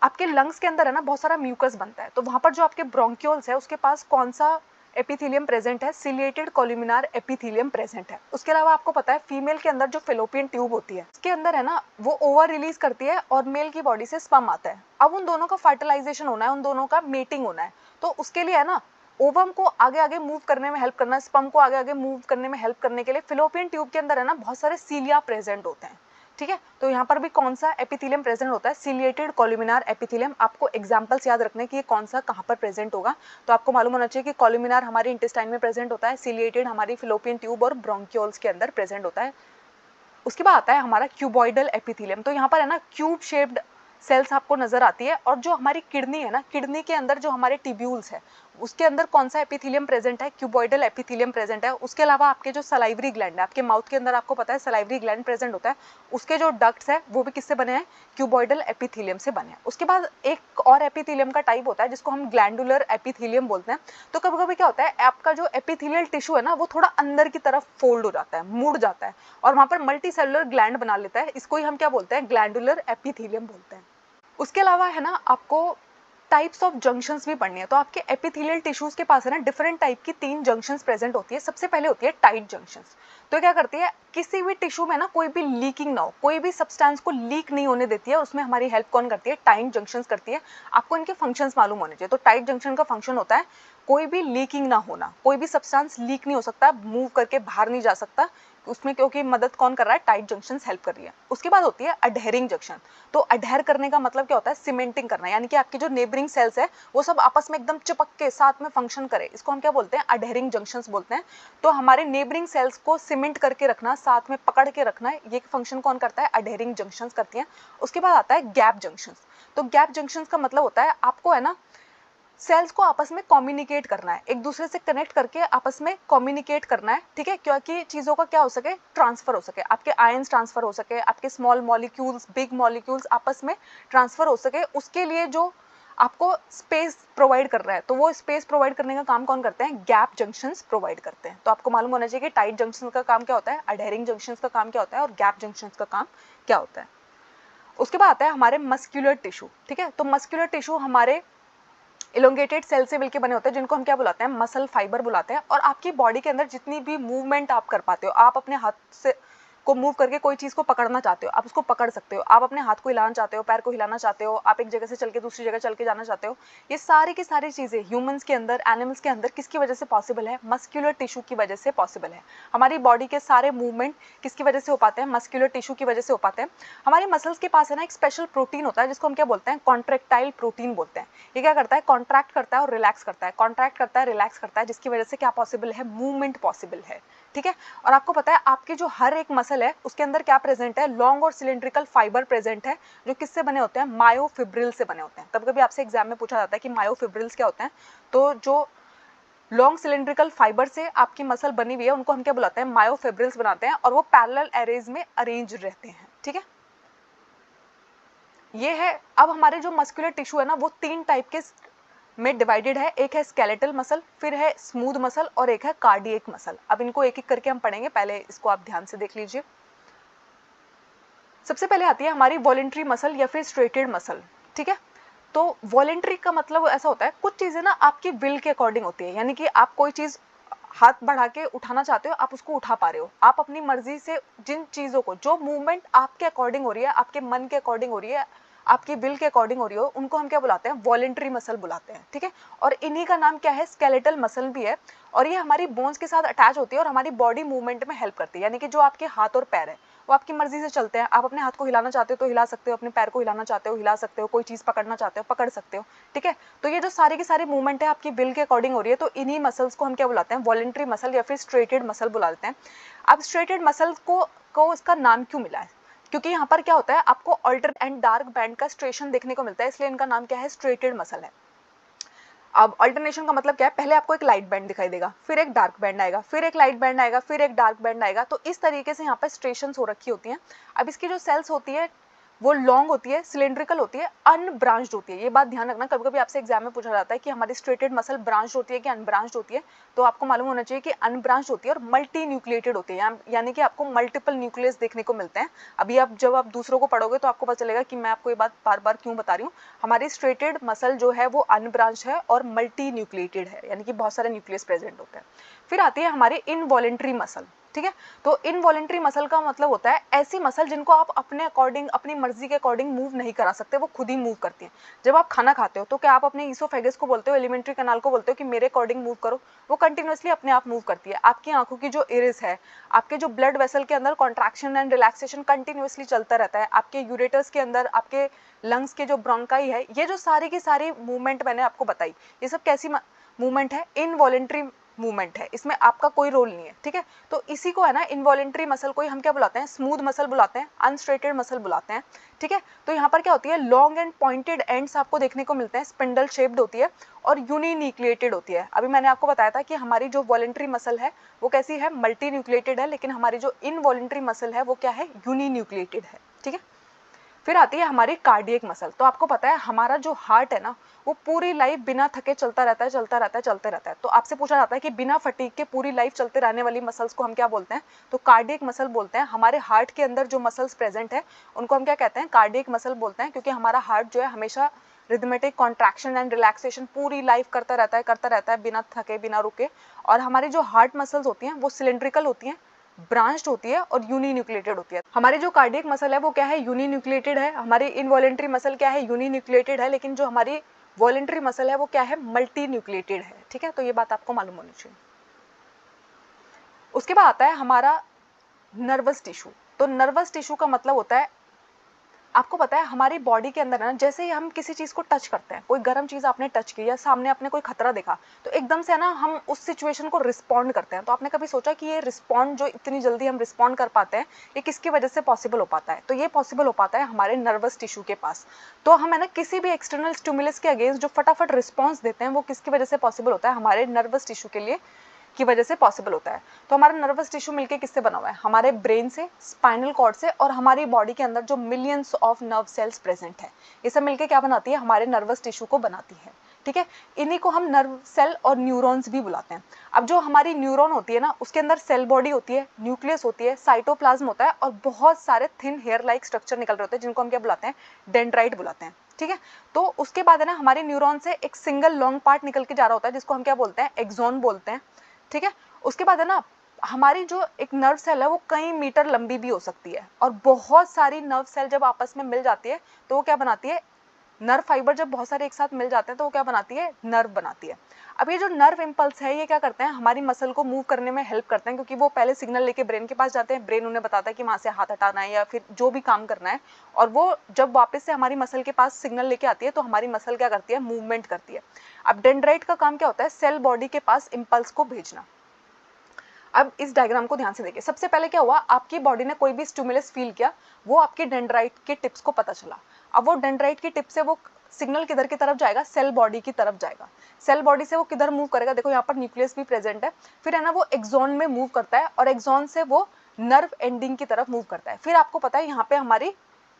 आपके लंग्स के अंदर है ना बहुत सारा म्यूकस बनता है, तो वहाँ पर जो आपके ब्रोंक्यूल्स है उसके पास कौन सा एपिथेलियम प्रेजेंट है, सिलिएटेड कॉल्यूमिनार एपिथेलियम प्रेजेंट है। उसके अलावा आपको पता है फीमेल के अंदर जो फेलोपियन ट्यूब होती है उसके अंदर है ना वो ओवर रिलीज करती है और मेल की बॉडी से स्पर्म आता है। अब उन दोनों का फर्टिलाइजेशन होना है, उन दोनों का मेटिंग होना है, तो उसके लिए है ना ओवम को आगे आगे मूव करने में हेल्प करना, स्पर्म को आगे आगे मूव करने में हेल्प करने के लिए फेलोपियन ट्यूब के अंदर है ना बहुत सारे सीलिया प्रेजेंट होते हैं। ठीक है, तो यहाँ पर भी कौन सा एपिथेलियम प्रेजेंट होता है, सिलिएटेड कॉल्यूमिनार एपिथेलियम। आपको एग्जांपल्स याद रखने कि ये कौन सा कहाँ पर प्रेजेंट होगा, तो आपको मालूम होना चाहिए कि कॉल्यूमिनार हमारे इंटेस्टाइन में प्रेजेंट होता है, सिलिएटेड हमारी फिलोपियन ट्यूब और ब्रोंक्यूल्स के अंदर प्रेजेंट होता है। उसके बाद आता है हमारा क्यूबॉइडल एपिथेलियम। तो यहाँ पर है ना क्यूब शेप्ड सेल्स आपको नजर आती है, और जो हमारी किडनी है ना, किडनी के अंदर जो हमारे टिब्यूल्स है उसके अंदर कौन सा एपिथेलियम प्रेजेंट है, क्यूबॉइडल एपिथेलियम प्रेजेंट है। उसके अलावा आपके जो सलाइवरी ग्लैंड है, आपके माउथ के अंदर आपको पता है सलाइवरी ग्लैंड प्रेजेंट होता है, उसके जो डक्ट्स है वो भी किससे बने हैं, क्यूबॉइडल एपिथेलियम से बने हैं। उसके बाद एक और एपिथेलियम का टाइप होता है जिसको हम ग्लैंडुलर एपिथेलियम बोलते हैं। तो कभी कभी क्या होता है, आपका जो एपिथेलियल टिश्यू है ना वो थोड़ा अंदर की तरफ फोल्ड हो जाता है, मुड़ जाता है, और वहां पर मल्टी सेलुलर ग्लैंड बना लेता है। इसको ही हम क्या बोलते हैं, ग्लैंडुलर एपिथेलियम बोलते हैं। उसके अलावा है ना आपको टाइप्स ऑफ जंक्शंस भी पढ़नी है। तो आपके एपिथेलियल टिश्यूज के पास है ना डिफरेंट टाइप की 3 जंक्शंस प्रेजेंट होती है। सबसे पहले होती है टाइट जंक्शंस। तो क्या करती है, किसी भी टिश्यू में ना कोई भी लीकिंग ना हो, कोई भी सब्सटेंस को लीक नहीं होने देती है, उसमें हमारी हेल्प कौन करती है, टाइट जंक्शंस करती है। आपको इनके फंक्शंस मालूम होने चाहिए। तो टाइट जंक्शन का फंक्शन होता है कोई भी लीकिंग ना होना, कोई भी सब्सटेंस लीक नहीं हो सकता, मूव करके बाहर नहीं जा सकता उसमें, क्योंकि मदद कौन कर रहा है, टाइट जंक्शंस हेल्प कर रही है। उसके बाद होती है अडहेरिंग जंक्शन। तो अडहेर करने का मतलब क्या होता है, सीमेंटिंग करना, यानी कि आपकी जो नेबरिंग सेल्स है वो सब आपस में एकदम चिपक के साथ में फंक्शन करे, इसको हम क्या बोलते हैं, अडहेरिंग जंक्शंस बोलते हैं। तो हमारे नेबरिंग सेल्स को सीमेंट करके रखना, साथ में पकड़ के रखना, ये फंक्शन कौन करता है, अडहेरिंग जंक्शंस करती हैं। उसके बाद आता है गैप जंक्शंस। तो गैप जंक्शंस का मतलब होता है आपको है ना सेल्स को आपस में कम्युनिकेट करना है, एक दूसरे से कनेक्ट करके आपस में कम्युनिकेट करना है। ठीक है, क्योंकि चीज़ों का क्या हो सके, ट्रांसफर हो सके, आपके आयंस ट्रांसफर हो सके, आपके स्मॉल मॉलिक्यूल्स बिग मॉलिक्यूल्स आपस में ट्रांसफर हो सके, उसके लिए जो आपको स्पेस प्रोवाइड कर रहा है, तो वो स्पेस प्रोवाइड करने का काम कौन करते हैं, गैप जंक्शंस प्रोवाइड करते हैं। तो आपको मालूम होना चाहिए कि टाइट जंक्शन का काम क्या होता है, अडहेरिंग जंक्शंस का काम क्या होता है, और गैप जंक्शंस का काम क्या होता है। उसके बाद आता है हमारे मस्क्यूलर टिश्यू। ठीक है, तो मस्क्यूलर टिश्यू हमारे इलोंगेटेड सेल से मिलकर बने होते हैं, जिनको हम क्या बुलाते हैं, मसल फाइबर बुलाते हैं। और आपकी बॉडी के अंदर जितनी भी मूवमेंट आप कर पाते हो, आप अपने हाथ से को मूव करके कोई चीज़ को पकड़ना चाहते हो, आप उसको पकड़ सकते हो, आप अपने हाथ को हिलाना चाहते हो, पैर को हिलाना चाहते हो, आप एक जगह से चल के दूसरी जगह चल के जाना चाहते हो, ये सारी की सारी चीज़ें ह्यूमंस के अंदर, एनिमल्स के अंदर किसकी वजह से पॉसिबल है, मस्क्यूलर टिश्यू की वजह से पॉसिबल है। हमारी बॉडी के सारे मूवमेंट किसकी वजह से हो पाते हैं, मस्क्यूलर टिश्यू की वजह से हो पाते हैं। हमारी मसल्स के पास है ना एक स्पेशल प्रोटीन होता है जिसको हम क्या बोलते हैं, कॉन्ट्रेक्टाइल प्रोटीन बोलते हैं। ये क्या करता है, कॉन्ट्रैक्ट करता है और रिलैक्स करता है, कॉन्ट्रैक्ट करता है, रिलैक्स करता है, जिसकी वजह से क्या पॉसिबल है, मूवमेंट पॉसिबल है। ठीक है, और आपको पता है आपके जो हर एक मसल है उसके अंदर क्या प्रेजेंट है, लॉन्ग और सिलेंड्रिकल फाइबर प्रेजेंट है, जो किससे बने होते हैं, मायोफिब्रिल से बने होते हैं। कभी कभी आपसे एग्जाम में पूछा जाता है कि मायोफिब्रिल्स क्या होते हैं। तो जो लॉन्ग सिलेंड्रिकल फाइबर से आपकी मसल बनी हुई है, उनको हम क्या बुलाते हैं, मायोफिब्रिल्स बनाते हैं, और वो पैरेलल एरेज में अरेंज रहते हैं। ठीक है, ये है। अब हमारे जो मस्कुलर टिश्यू है ना वो 3 टाइप के में डिवाइडेड है। एक है स्केलेटल मसल, फिर है स्मूथ मसल, और एक है कार्डियक मसल। अब इनको एक एक करके हम पढ़ेंगे, पहले इसको आप ध्यान से देख लीजिए। सबसे पहले आती है हमारी वॉलेंट्री मसल या फिर स्ट्रेटेड मसल। ठीक है, तो वॉलेंट्री का मतलब ऐसा होता है, कुछ चीजें ना आपकी विल के अकॉर्डिंग होती है, यानी कि आप कोई चीज हाथ बढ़ा के उठाना चाहते हो, आप उसको उठा पा रहे हो, आप अपनी मर्जी से जिन चीजों को, जो मूवमेंट आपके अकॉर्डिंग हो रही है, आपके मन के अकॉर्डिंग हो रही है, आपकी विल के अकॉर्डिंग हो रही हो, उनको हम क्या बुलाते हैं, वॉलेंट्री मसल बुलाते हैं। ठीक है, और इन्हीं का नाम क्या है, स्केलेटल मसल भी है, और ये हमारी बोन्स के साथ अटैच होती है और हमारी बॉडी मूवमेंट में हेल्प करती है। यानी कि जो आपके हाथ और पैर है वो आपकी मर्जी से चलते हैं, आप अपने हाथ को हिलाना चाहते हो तो हिला सकते हो, अपने पैर को हिलाना चाहते हो हिला सकते हो, कोई चीज पकड़ना चाहते हो पकड़ सकते हो। ठीक है, तो ये जो सारी की सारी मूवमेंट है आपकी विल के अकॉर्डिंग हो रही है, तो इन्हीं मसल्स को हम क्या बुलाते हैं, वॉलेंट्री मसल या फिर स्ट्रेटेड मसल बुलाते हैं। अब स्ट्रेटेड मसल को इसका नाम क्यों मिला है, क्योंकि यहाँ पर क्या होता है, आपको अल्टर एंड डार्क बैंड का स्ट्रेशन देखने को मिलता है, इसलिए इनका नाम क्या है, स्ट्रेटेड मसल है। अब अल्टरनेशन का मतलब क्या है, पहले आपको एक लाइट बैंड दिखाई देगा, फिर एक डार्क बैंड आएगा, फिर एक लाइट बैंड आएगा, फिर एक डार्क बैंड आएगा, तो इस तरीके से यहाँ पर स्ट्रेशंस हो रखी होती हैं। अब इसकी जो सेल्स होती है वो लॉन्ग होती है, सिलेंड्रिकल होती है, अनब्रांच्ड होती है। ये बात ध्यान रखना, कभी कभी आपसे एग्जाम में पूछा जाता है कि हमारी स्ट्रेटेड मसल ब्रांच होती है कि अनब्रांच्ड होती है, तो आपको मालूम होना चाहिए कि अनब्रांच्ड होती है और मल्टी न्यूक्लिएटेड होती है, यानी कि आपको मल्टीपल न्यूक्लियस देखने को मिलते हैं। अभी आप जब आप दूसरों को पढ़ोगे तो आपको पता चलेगा कि मैं आपको ये बात बार बार क्यों बता रही हूँ। हमारी स्ट्रेटेड मसल जो है वो अनब्रांच्ड है और मल्टी न्यूक्लिएटेड है, यानी कि बहुत सारे न्यूक्लियस प्रेजेंट होते हैं। फिर आती है हमारे इनवॉलेंट्री मसल। ठीक है, तो इनवॉलेंट्री मसल का मतलब होता है ऐसी मसल जिनको आप अपने अकॉर्डिंग, अपनी मर्जी के अकॉर्डिंग मूव नहीं करा सकते, वो खुद ही मूव करती हैं। जब आप खाना खाते हो तो क्या आप अपने ईसोफेगस को बोलते हो, एलिमेंट्री कैनाल को बोलते हो कि मेरे अकॉर्डिंग मूव करो, वो कंटिन्यूअसली अपने आप मूव करती है। आपकी आंखों की जो इरिस है, आपके जो ब्लड वेसल के अंदर कॉन्ट्रैक्शन एंड रिलैक्सेशन कंटिन्यूअसली चलता रहता है, आपके यूरेटर्स के अंदर, आपके लंग्स के जो ब्रोंकाई है, ये जो सारी की सारी मूवमेंट मैंने आपको बताई, ये सब कैसी मूवमेंट है, इनवॉलेंट्री मूवमेंट है, इसमें आपका कोई रोल नहीं है। ठीक है, तो इसी को है ना इनवॉलेंट्री मसल को ही हम क्या बुलाते हैं, स्मूथ मसल बुलाते हैं, अनस्ट्रेटेड मसल बुलाते हैं। ठीक है, तो यहाँ पर क्या होती है, लॉन्ग एंड पॉइंटेड एंड्स आपको देखने को मिलते हैं, स्पिंडल शेप्ड होती है और यूनिन्यूक्लिएटेड होती है। अभी मैंने आपको बताया था कि हमारी जो वॉलेंट्री मसल है वो कैसी है, मल्टी न्यूक्लिएटेड है, लेकिन हमारी जो इनवॉलेंट्री मसल है वो क्या है, यूनिन्यूक्लिएटेड है। ठीक है, फिर आती है हमारी कार्डियक मसल। तो आपको पता है हमारा जो हार्ट है ना वो पूरी लाइफ बिना थके चलता रहता है, चलता रहता है, चलते रहता है। तो आपसे पूछा जाता है कि बिना फटीग के पूरी लाइफ चलते रहने वाली मसल्स को हम क्या बोलते हैं, तो कार्डियक मसल बोलते हैं। हमारे हार्ट के अंदर जो मसल्स प्रेजेंट है उनको हम क्या कहते हैं, कार्डियक मसल बोलते हैं, क्योंकि हमारा हार्ट जो है हमेशा रिदमेटिक कॉन्ट्रैक्शन एंड रिलैक्सेशन पूरी लाइफ करता रहता है बिना थके बिना रुके। और हमारी जो हार्ट मसल्स होती हैं वो सिलेंड्रिकल होती हैं, ब्रांच्ड होती है और यूनिन्यूक्लिएटेड होती है। हमारी जो कार्डियक मसल है वो क्या है, यूनिन्यूक्लिएटेड है। हमारी इनवॉलेंट्री मसल क्या है, यूनिन्यूक्लिएटेड है, लेकिन जो हमारी वॉलेंट्री मसल है वो क्या है, मल्टी न्यूक्लिएटेड है। ठीक है, तो ये बात आपको मालूम होनी चाहिए। उसके बाद आता है हमारा नर्वस टिश्यू। तो नर्वस टिश्यू का मतलब होता है, आपको पता है हमारी बॉडी के अंदर ना, जैसे ही हम किसी चीज को टच करते हैं, कोई गर्म चीज आपने टच की या सामने आपने कोई खतरा देखा, तो एकदम से ना हम उस सिचुएशन को रिस्पॉन्ड करते हैं। तो आपने कभी सोचा कि ये रिस्पॉन्ड, जो इतनी जल्दी हम रिस्पॉन्ड कर पाते हैं, ये किसकी वजह से पॉसिबल हो पाता है, तो ये पॉसिबल हो पाता है हमारे नर्वस टिश्यू के पास। तो हम है ना किसी भी एक्सटर्नल स्टिमुलस के अगेंस्ट जो फटाफट रिस्पॉन्स देते हैं वो किसकी वजह से पॉसिबल होता है, हमारे नर्वस टिश्यू के लिए की वजह से पॉसिबल होता है। तो हमारा नर्वस टिश्यू मिलके किससे बना हुआ है, हमारे ब्रेन से, स्पाइनल कॉर्ड से, और हमारी बॉडी के अंदर जो millions of nerve cells present है, ये सब मिलके क्या बनाती है, हमारे नर्वस टिश्यू को बनाती है। ठीक है, इन्हीं को हम नर्व सेल और न्यूरॉन्स भी बुलाते हैं। अब जो हमारी न्यूरॉन होती है ना, उसके अंदर सेल बॉडी होती है, न्यूक्लियस होती है, साइटोप्लाज्म होता है और बहुत सारे थिन हेयर लाइक स्ट्रक्चर निकल रहे होते हैं, जिनको हम क्या बुलाते हैं, डेंड्राइट बुलाते हैं। ठीक है, तो उसके बाद है ना हमारे न्यूरॉन से एक सिंगल लॉन्ग पार्ट निकल के जा रहा होता है, जिसको हम क्या बोलते हैं, एक्सॉन बोलते हैं। ठीक है, उसके बाद है ना हमारी जो एक नर्व सेल है वो कई मीटर लंबी भी हो सकती है, और बहुत सारी नर्व सेल जब आपस में मिल जाती है तो वो क्या बनाती है, नर्व फाइबर जब बहुत सारे एक साथ मिल जाते हैं तो वो क्या बनाती है, नर्व बनाती है। अब ये जो नर्व इम्पल्स है ये क्या करते हैं, हमारी मसल को मूव करने में हेल्प करते हैं, क्योंकि वो पहले सिग्नल लेके ब्रेन के पास जाते हैं, ब्रेन उन्हें बताता है कि वहाँ से हाथ हटाना है या फिर जो भी काम करना है, और वो जब वापस से हमारी मसल के पास सिग्नल लेके आती है तो हमारी मसल क्या करती है, मूवमेंट करती है। अब डेंड्राइट का काम क्या होता है, सेल बॉडी के पास इम्पल्स को भेजना। अब इस डायग्राम को ध्यान से देखिए, सबसे पहले क्या हुआ, आपकी बॉडी ने कोई भी स्टिमुलस फील किया, वो आपकी डेंड्राइट के टिप्स को पता चला। अब वो डेंड्राइट की टिप से वो सिग्नल किधर की तरफ जाएगा, सेल बॉडी की तरफ जाएगा। सेल बॉडी से वो किधर मूव करेगा, देखो यहाँ पर न्यूक्लियस भी प्रेजेंट है, फिर है ना वो एक्सॉन में मूव करता है और एक्सॉन से वो नर्व एंडिंग की तरफ मूव करता है। फिर आपको पता है यहाँ पे हमारी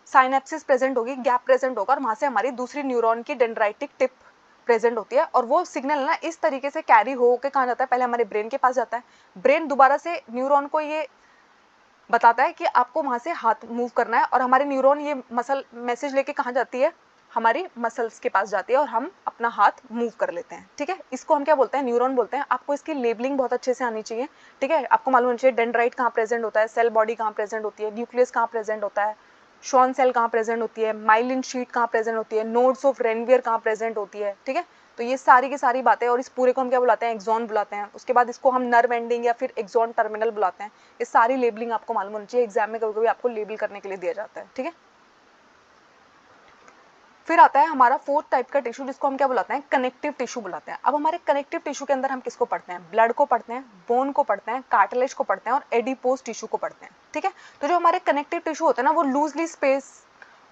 साइनेप्सिस प्रेजेंट होगी, गैप प्रेजेंट होगा और वहां से हमारी दूसरी न्यूरॉन की डेंड्राइटिक टिप प्रेजेंट होती है और वो सिग्नल ना इस तरीके से कैरी हो के कहाँ जाता है, पहले हमारे ब्रेन के पास जाता है, ब्रेन दोबारा से न्यूरॉन को ये बताता है कि आपको वहां से हाथ मूव करना है और हमारे न्यूरॉन ये मसल मैसेज लेके कहाँ जाती है, हमारी मसल्स के पास जाती है और हम अपना हाथ मूव कर लेते हैं। ठीक है, इसको हम क्या बोलते हैं, न्यूरॉन बोलते हैं। आपको इसकी लेबलिंग बहुत अच्छे से आनी चाहिए। ठीक है, आपको मालूम होना चाहिए डेंड्राइट कहाँ प्रेजेंट होता है, सेल बॉडी कहाँ प्रेजेंट होती है, न्यूक्लियस कहाँ प्रेजेंट होता है, शॉन सेल कहाँ प्रेजेंट होती है, माइलिन शीट कहाँ प्रेजेंट होती है, नोड्स ऑफ रेनवियर कहाँ प्रेजेंट होती है। ठीक है, तो ये सारी की सारी बातें, और इस पूरे को हम क्या बुलाते हैं, एक्सॉन बुलाते हैं। उसके बाद इसको हम नर्व एंडिंग या फिर एक्सॉन टर्मिनल बुलाते हैं। ये सारी लेबलिंग आपको मालूम होनी चाहिए, एग्जाम में कभी कभी आपको लेबल करने के लिए दिया जाता है। ठीक है, फिर आता है हमारा फोर्थ टाइप का टिश्यू, जिसको हम क्या बुलाते हैं, कनेक्टिव टिश्यू बुलाते हैं। अब हमारे कनेक्टिव टिश्यू के अंदर हम किसको पढ़ते हैं, ब्लड को पढ़ते हैं, बोन को पढ़ते हैं, कार्टिलेज को पढ़ते हैं और एडिपोज टिश्यू को पढ़ते हैं। ठीक है, तो जो हमारे कनेक्टिव टिश्यू होते हैं ना, वो लूजली स्पेस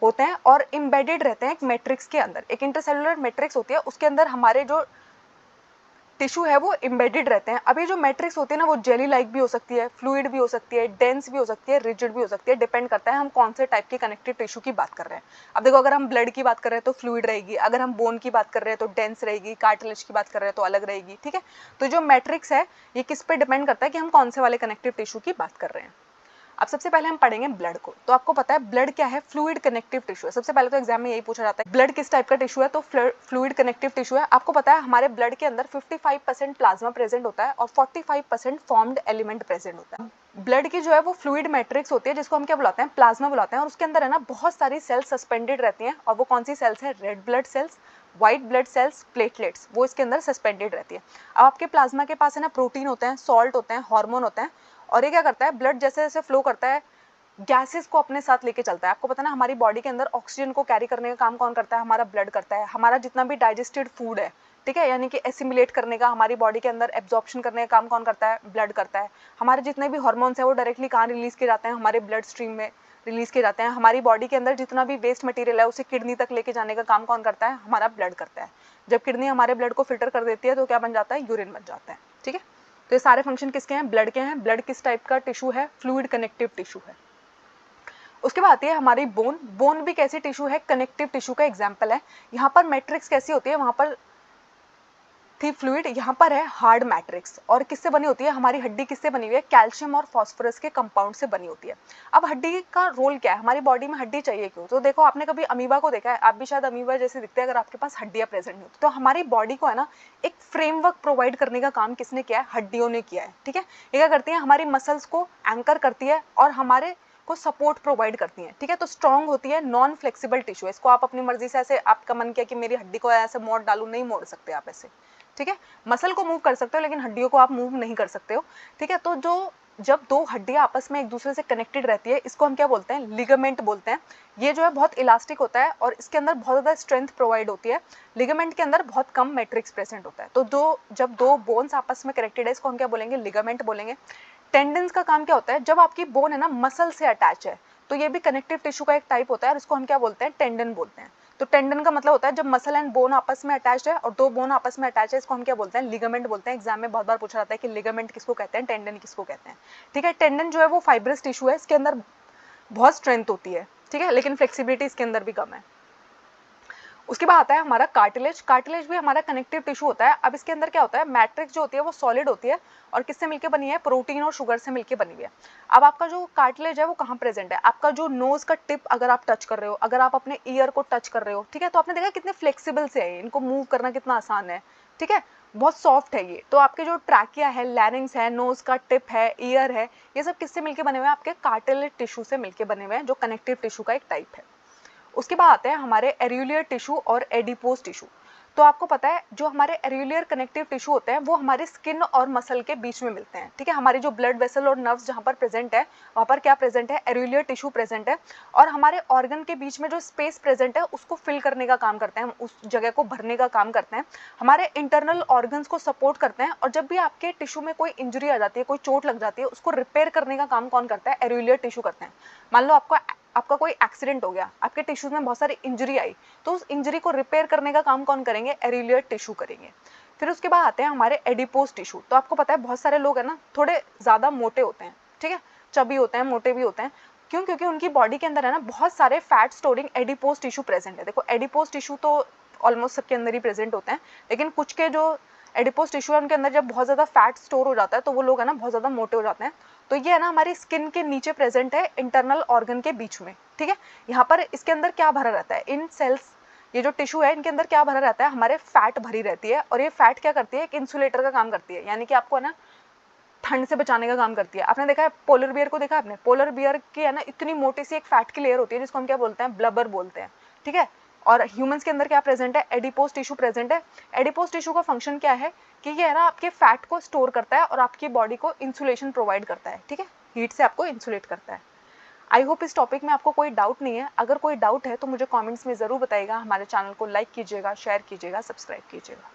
होते हैं और इम्बेडेड रहते हैं एक मैट्रिक्स के अंदर। एक इंटरसेलुलर मैट्रिक्स होती है, उसके अंदर हमारे जो टिश्यू है वो इम्बेडेड रहते हैं। अभी जो मैट्रिक्स होती है ना, वो जेली लाइक भी हो सकती है, फ्लूइड भी हो सकती है, डेंस भी हो सकती है, रिजिड भी हो सकती है, डिपेंड करता है हम कौन से टाइप के कनेक्टिव टिश्यू की बात कर रहे हैं। अब देखो, अगर हम ब्लड की बात कर रहे हैं तो फ्लूइड रहेगी, अगर हम बोन की बात कर रहे हैं तो डेंस रहेगी, कार्टिलेज की बात कर रहे हैं तो अलग रहेगी। ठीक है, तो जो मैट्रिक्स है ये किस पे डिपेंड करता है कि हम कौन से वाले कनेक्टिव टिश्यू की बात कर रहे हैं। अब सबसे पहले हम पढ़ेंगे ब्लड को। तो आपको पता है ब्लड क्या है, फ्लूइड कनेक्टिव टिश्यू है। सबसे पहले तो एग्जाम में यही पूछा जाता है ब्लड किस टाइप का टिश्यू है, तो फ्लूइड कनेक्टिव टिश्यू है। आपको पता है हमारे ब्लड के अंदर 55% प्लाज्मा प्रेजेंट होता है और 45% फॉर्म्ड एलिमेंट प्रेजेंट होता है। ब्लड की जो है वो फ्लूइड मैट्रिक्स होती है, जिसको हम क्या बुलाते हैं, प्लाज्मा बुलाते हैं। और उसके अंदर है ना बहुत सारी सेल्स सस्पेंडेड रहती हैं, और वो कौन सी सेल्स है, red blood cells, white blood cells, platelets, वो इसके अंदर सस्पेंडेड रहती है। अब आपके प्लाज्मा के पास है ना प्रोटीन होते हैं, सॉल्ट होते हैं, हार्मोन होते हैं, और ये क्या करता है, ब्लड जैसे जैसे फ्लो करता है गैसेस को अपने साथ लेके चलता है। आपको पता है ना हमारी बॉडी के अंदर ऑक्सीजन को कैरी करने का काम कौन करता है, हमारा ब्लड करता है। हमारा जितना भी डाइजेस्टेड फूड है, ठीक है, यानी कि एसिमिलेट करने का, हमारी बॉडी के अंदर एब्जॉर्प्शन करने का काम कौन करता है, ब्लड करता है। हमारे जितने भी हार्मोन्स हैं वो डायरेक्टली कहाँ रिलीज किए जाते हैं, हमारे ब्लड स्ट्रीम में रिलीज किए जाते हैं। हमारी बॉडी के अंदर जितना भी वेस्ट मटेरियल है उसे किडनी तक लेके जाने का काम कौन करता है, हमारा ब्लड करता है। जब किडनी हमारे ब्लड को फिल्टर कर देती है तो क्या बन जाता है, यूरिन बन जाता है। ठीक है, तो ये सारे फंक्शन किसके हैं, ब्लड के हैं। ब्लड किस टाइप का टिश्यू है, फ्लूइड कनेक्टिव टिश्यू है। उसके बाद आती है हमारी बोन। बोन भी कैसी टिश्यू है, कनेक्टिव टिश्यू का एग्जाम्पल है। यहाँ पर मैट्रिक्स कैसी होती है, वहां पर थी फ्लूइड, यहाँ पर है हार्ड मैट्रिक्स। और किससे बनी होती है, हमारी हड्डी किससे बनी हुई है, कैल्शियम और फास्फोरस के कंपाउंड से बनी होती है। अब हड्डी का रोल क्या है, हमारी बॉडी में हड्डी चाहिए क्यों, तो देखो आपने कभी अमीबा को देखा है, आप भी शायद अमीबा जैसे दिखते हैं अगर आपके पास हड्डियां प्रेजेंट नहीं होती। तो हमारी बॉडी को है ना एक फ्रेमवर्क प्रोवाइड करने का काम किसने किया है, हड्डियों ने किया है। ठीक है, ये क्या करती है, हमारी मसल्स को एंकर करती है और हमारे को सपोर्ट प्रोवाइड करती हैं। ठीक है, तो स्ट्रॉन्ग होती है, नॉन फ्लेक्सिबल टिश्यू है। इसको आप अपनी मर्जी से ऐसे, आपका मन किया कि मेरी हड्डी को ऐसे मोड़ डालूं, नहीं मोड़ सकते आप ऐसे। ठीक है, मसल को मूव कर सकते हो लेकिन हड्डियों को आप मूव नहीं कर सकते हो। ठीक है, तो जो जब दो हड्डियां आपस में एक दूसरे से कनेक्टेड रहती है, इसको हम क्या बोलते हैं, लिगामेंट बोलते हैं। ये जो है बहुत इलास्टिक होता है और इसके अंदर बहुत ज़्यादा स्ट्रेंथ प्रोवाइड होती है। लिगामेंट के अंदर बहुत कम मैट्रिक्स प्रेजेंट होता है। तो जब दो बोन्स आपस में कनेक्टेड है, इसको हम क्या बोलेंगे, लिगामेंट बोलेंगे। टेंडन्स का काम क्या होता है, जब आपकी बोन है ना मसल से अटैच है, तो ये भी कनेक्टिव टिश्यू का एक टाइप होता है और इसको हम क्या बोलते हैं, टेंडन बोलते हैं। तो टेंडन का मतलब होता है जब मसल एंड बोन आपस में अटैच है और दो बोन आपस में अटैच है, इसको हम क्या बोलते हैं, लिगामेंट बोलते हैं। एग्जाम में बहुत बार पूछा जाता है कि लिगामेंट किसको कहते हैं, टेंडन किसको कहते हैं। ठीक है, टेंडन जो है वो फाइब्रस टिश्यू है, इसके अंदर बहुत स्ट्रेंथ होती है। ठीक है, लेकिन फ्लेक्सिबिलिटी इसके अंदर भी कम है। उसके बाद आता है हमारा कार्टिलेज। कार्टिलेज भी हमारा कनेक्टिव टिश्यू होता है। अब इसके अंदर क्या होता है, मैट्रिक्स जो होती है वो सॉलिड होती है और किससे मिलके बनी है, प्रोटीन और शुगर से मिलके बनी हुई है। अब आपका जो कार्टिलेज है वो कहाँ प्रेजेंट है, आपका जो नोज का टिप अगर आप टच कर रहे हो, अगर आप अपने ईयर को टच कर रहे हो, ठीक है, तो आपने देखा कितने फ्लेक्सिबल से है, इनको मूव करना कितना आसान है। ठीक है, बहुत सॉफ्ट है ये। तो आपके जो ट्रैकिया है, लैरिंग्स है, नोज का टिप है, ईयर है, ये सब किससे मिलके बने हुए हैं, आपके कार्टिलेज टिश्यू से मिलके बने हुए हैं, जो कनेक्टिव टिश्यू का एक टाइप है। उसके बाद आते हैं हमारे एरियुलर टिश्यू और एडिपोज टिश्यू। तो आपको पता है जो हमारे एरियुलर कनेक्टिव टिश्यू होते हैं वो हमारे स्किन और मसल के बीच में मिलते हैं। ठीक है, हमारी जो ब्लड वेसल और नर्व्स जहाँ पर प्रेजेंट है वहाँ पर क्या प्रेजेंट है, एरियुलर टिश्यू प्रेजेंट है। और हमारे ऑर्गन के बीच में जो स्पेस प्रेजेंट है उसको फिल करने का काम करते हैं, हम उस जगह को भरने का काम करते हैं, हमारे इंटरनल ऑर्गन्स को सपोर्ट करते हैं। और जब भी आपके टिश्यू में कोई इंजरी आ जाती है, कोई चोट लग जाती है, उसको रिपेयर करने का काम कौन करता है, एरियुलर टिश्यू करते हैं। मान लो आपको आपका कोई एक्सीडेंट हो गया, आपके टिश्यूज में बहुत सारी इंजरी आई, तो उस इंजरी को रिपेयर करने का काम कौन करेंगे? एरिलियर टिश्यू करेंगे। फिर उसके बाद आते हैं हमारे एडिपोज टिश्यू। तो आपको पता है बहुत सारे लोग हैं ना थोड़े ज़्यादा मोटे होते हैं, ठीक है, चबी होते हैं, मोटे भी होते हैं। क्यों? क्योंकि उनकी बॉडी के अंदर है ना बहुत सारे fat storing adipose tissue present है। देखो एडिपोज टिश्यू तो ऑलमोस्ट सबके अंदर ही प्रेजेंट होते हैं, लेकिन कुछ के जो एडिपोज टिश्यू है उनके अंदर जब बहुत ज़्यादा फैट स्टोर हो जाता है तो वो लोग है ना बहुत ज़्यादा मोटे हो जाते हैं। तो ये है ना हमारी स्किन के नीचे प्रेजेंट है, इंटरनल ऑर्गन के बीच में, ठीक है। यहाँ पर इसके अंदर क्या भरा रहता है? इन सेल्स, ये जो टिश्यू है इनके अंदर क्या भरा रहता है? हमारे फैट भरी रहती है, और ये फैट क्या करती है? एक इंसुलेटर का काम करती है, यानी कि आपको है ना ठंड से बचाने का काम करती है। आपने देखा है पोलर बियर को? देखा आपने? पोलर बियर की है ना इतनी मोटी सी एक फैट की लेयर होती है जिसको हम क्या बोलते हैं? ब्लबर बोलते हैं, ठीक है। और ह्यूमंस के अंदर क्या प्रेजेंट है? एडिपोज टिश्यू प्रेजेंट है। एडिपोज टिश्यू का फंक्शन क्या है कि ये है ना आपके फैट को स्टोर करता है और आपकी बॉडी को इंसुलेशन प्रोवाइड करता है, ठीक है, हीट से आपको इंसुलेट करता है। आई होप इस टॉपिक में आपको कोई डाउट नहीं है। अगर कोई डाउट है तो मुझे कमेंट्स में ज़रूर बताइएगा। हमारे चैनल को लाइक कीजिएगा, शेयर कीजिएगा, सब्सक्राइब कीजिएगा।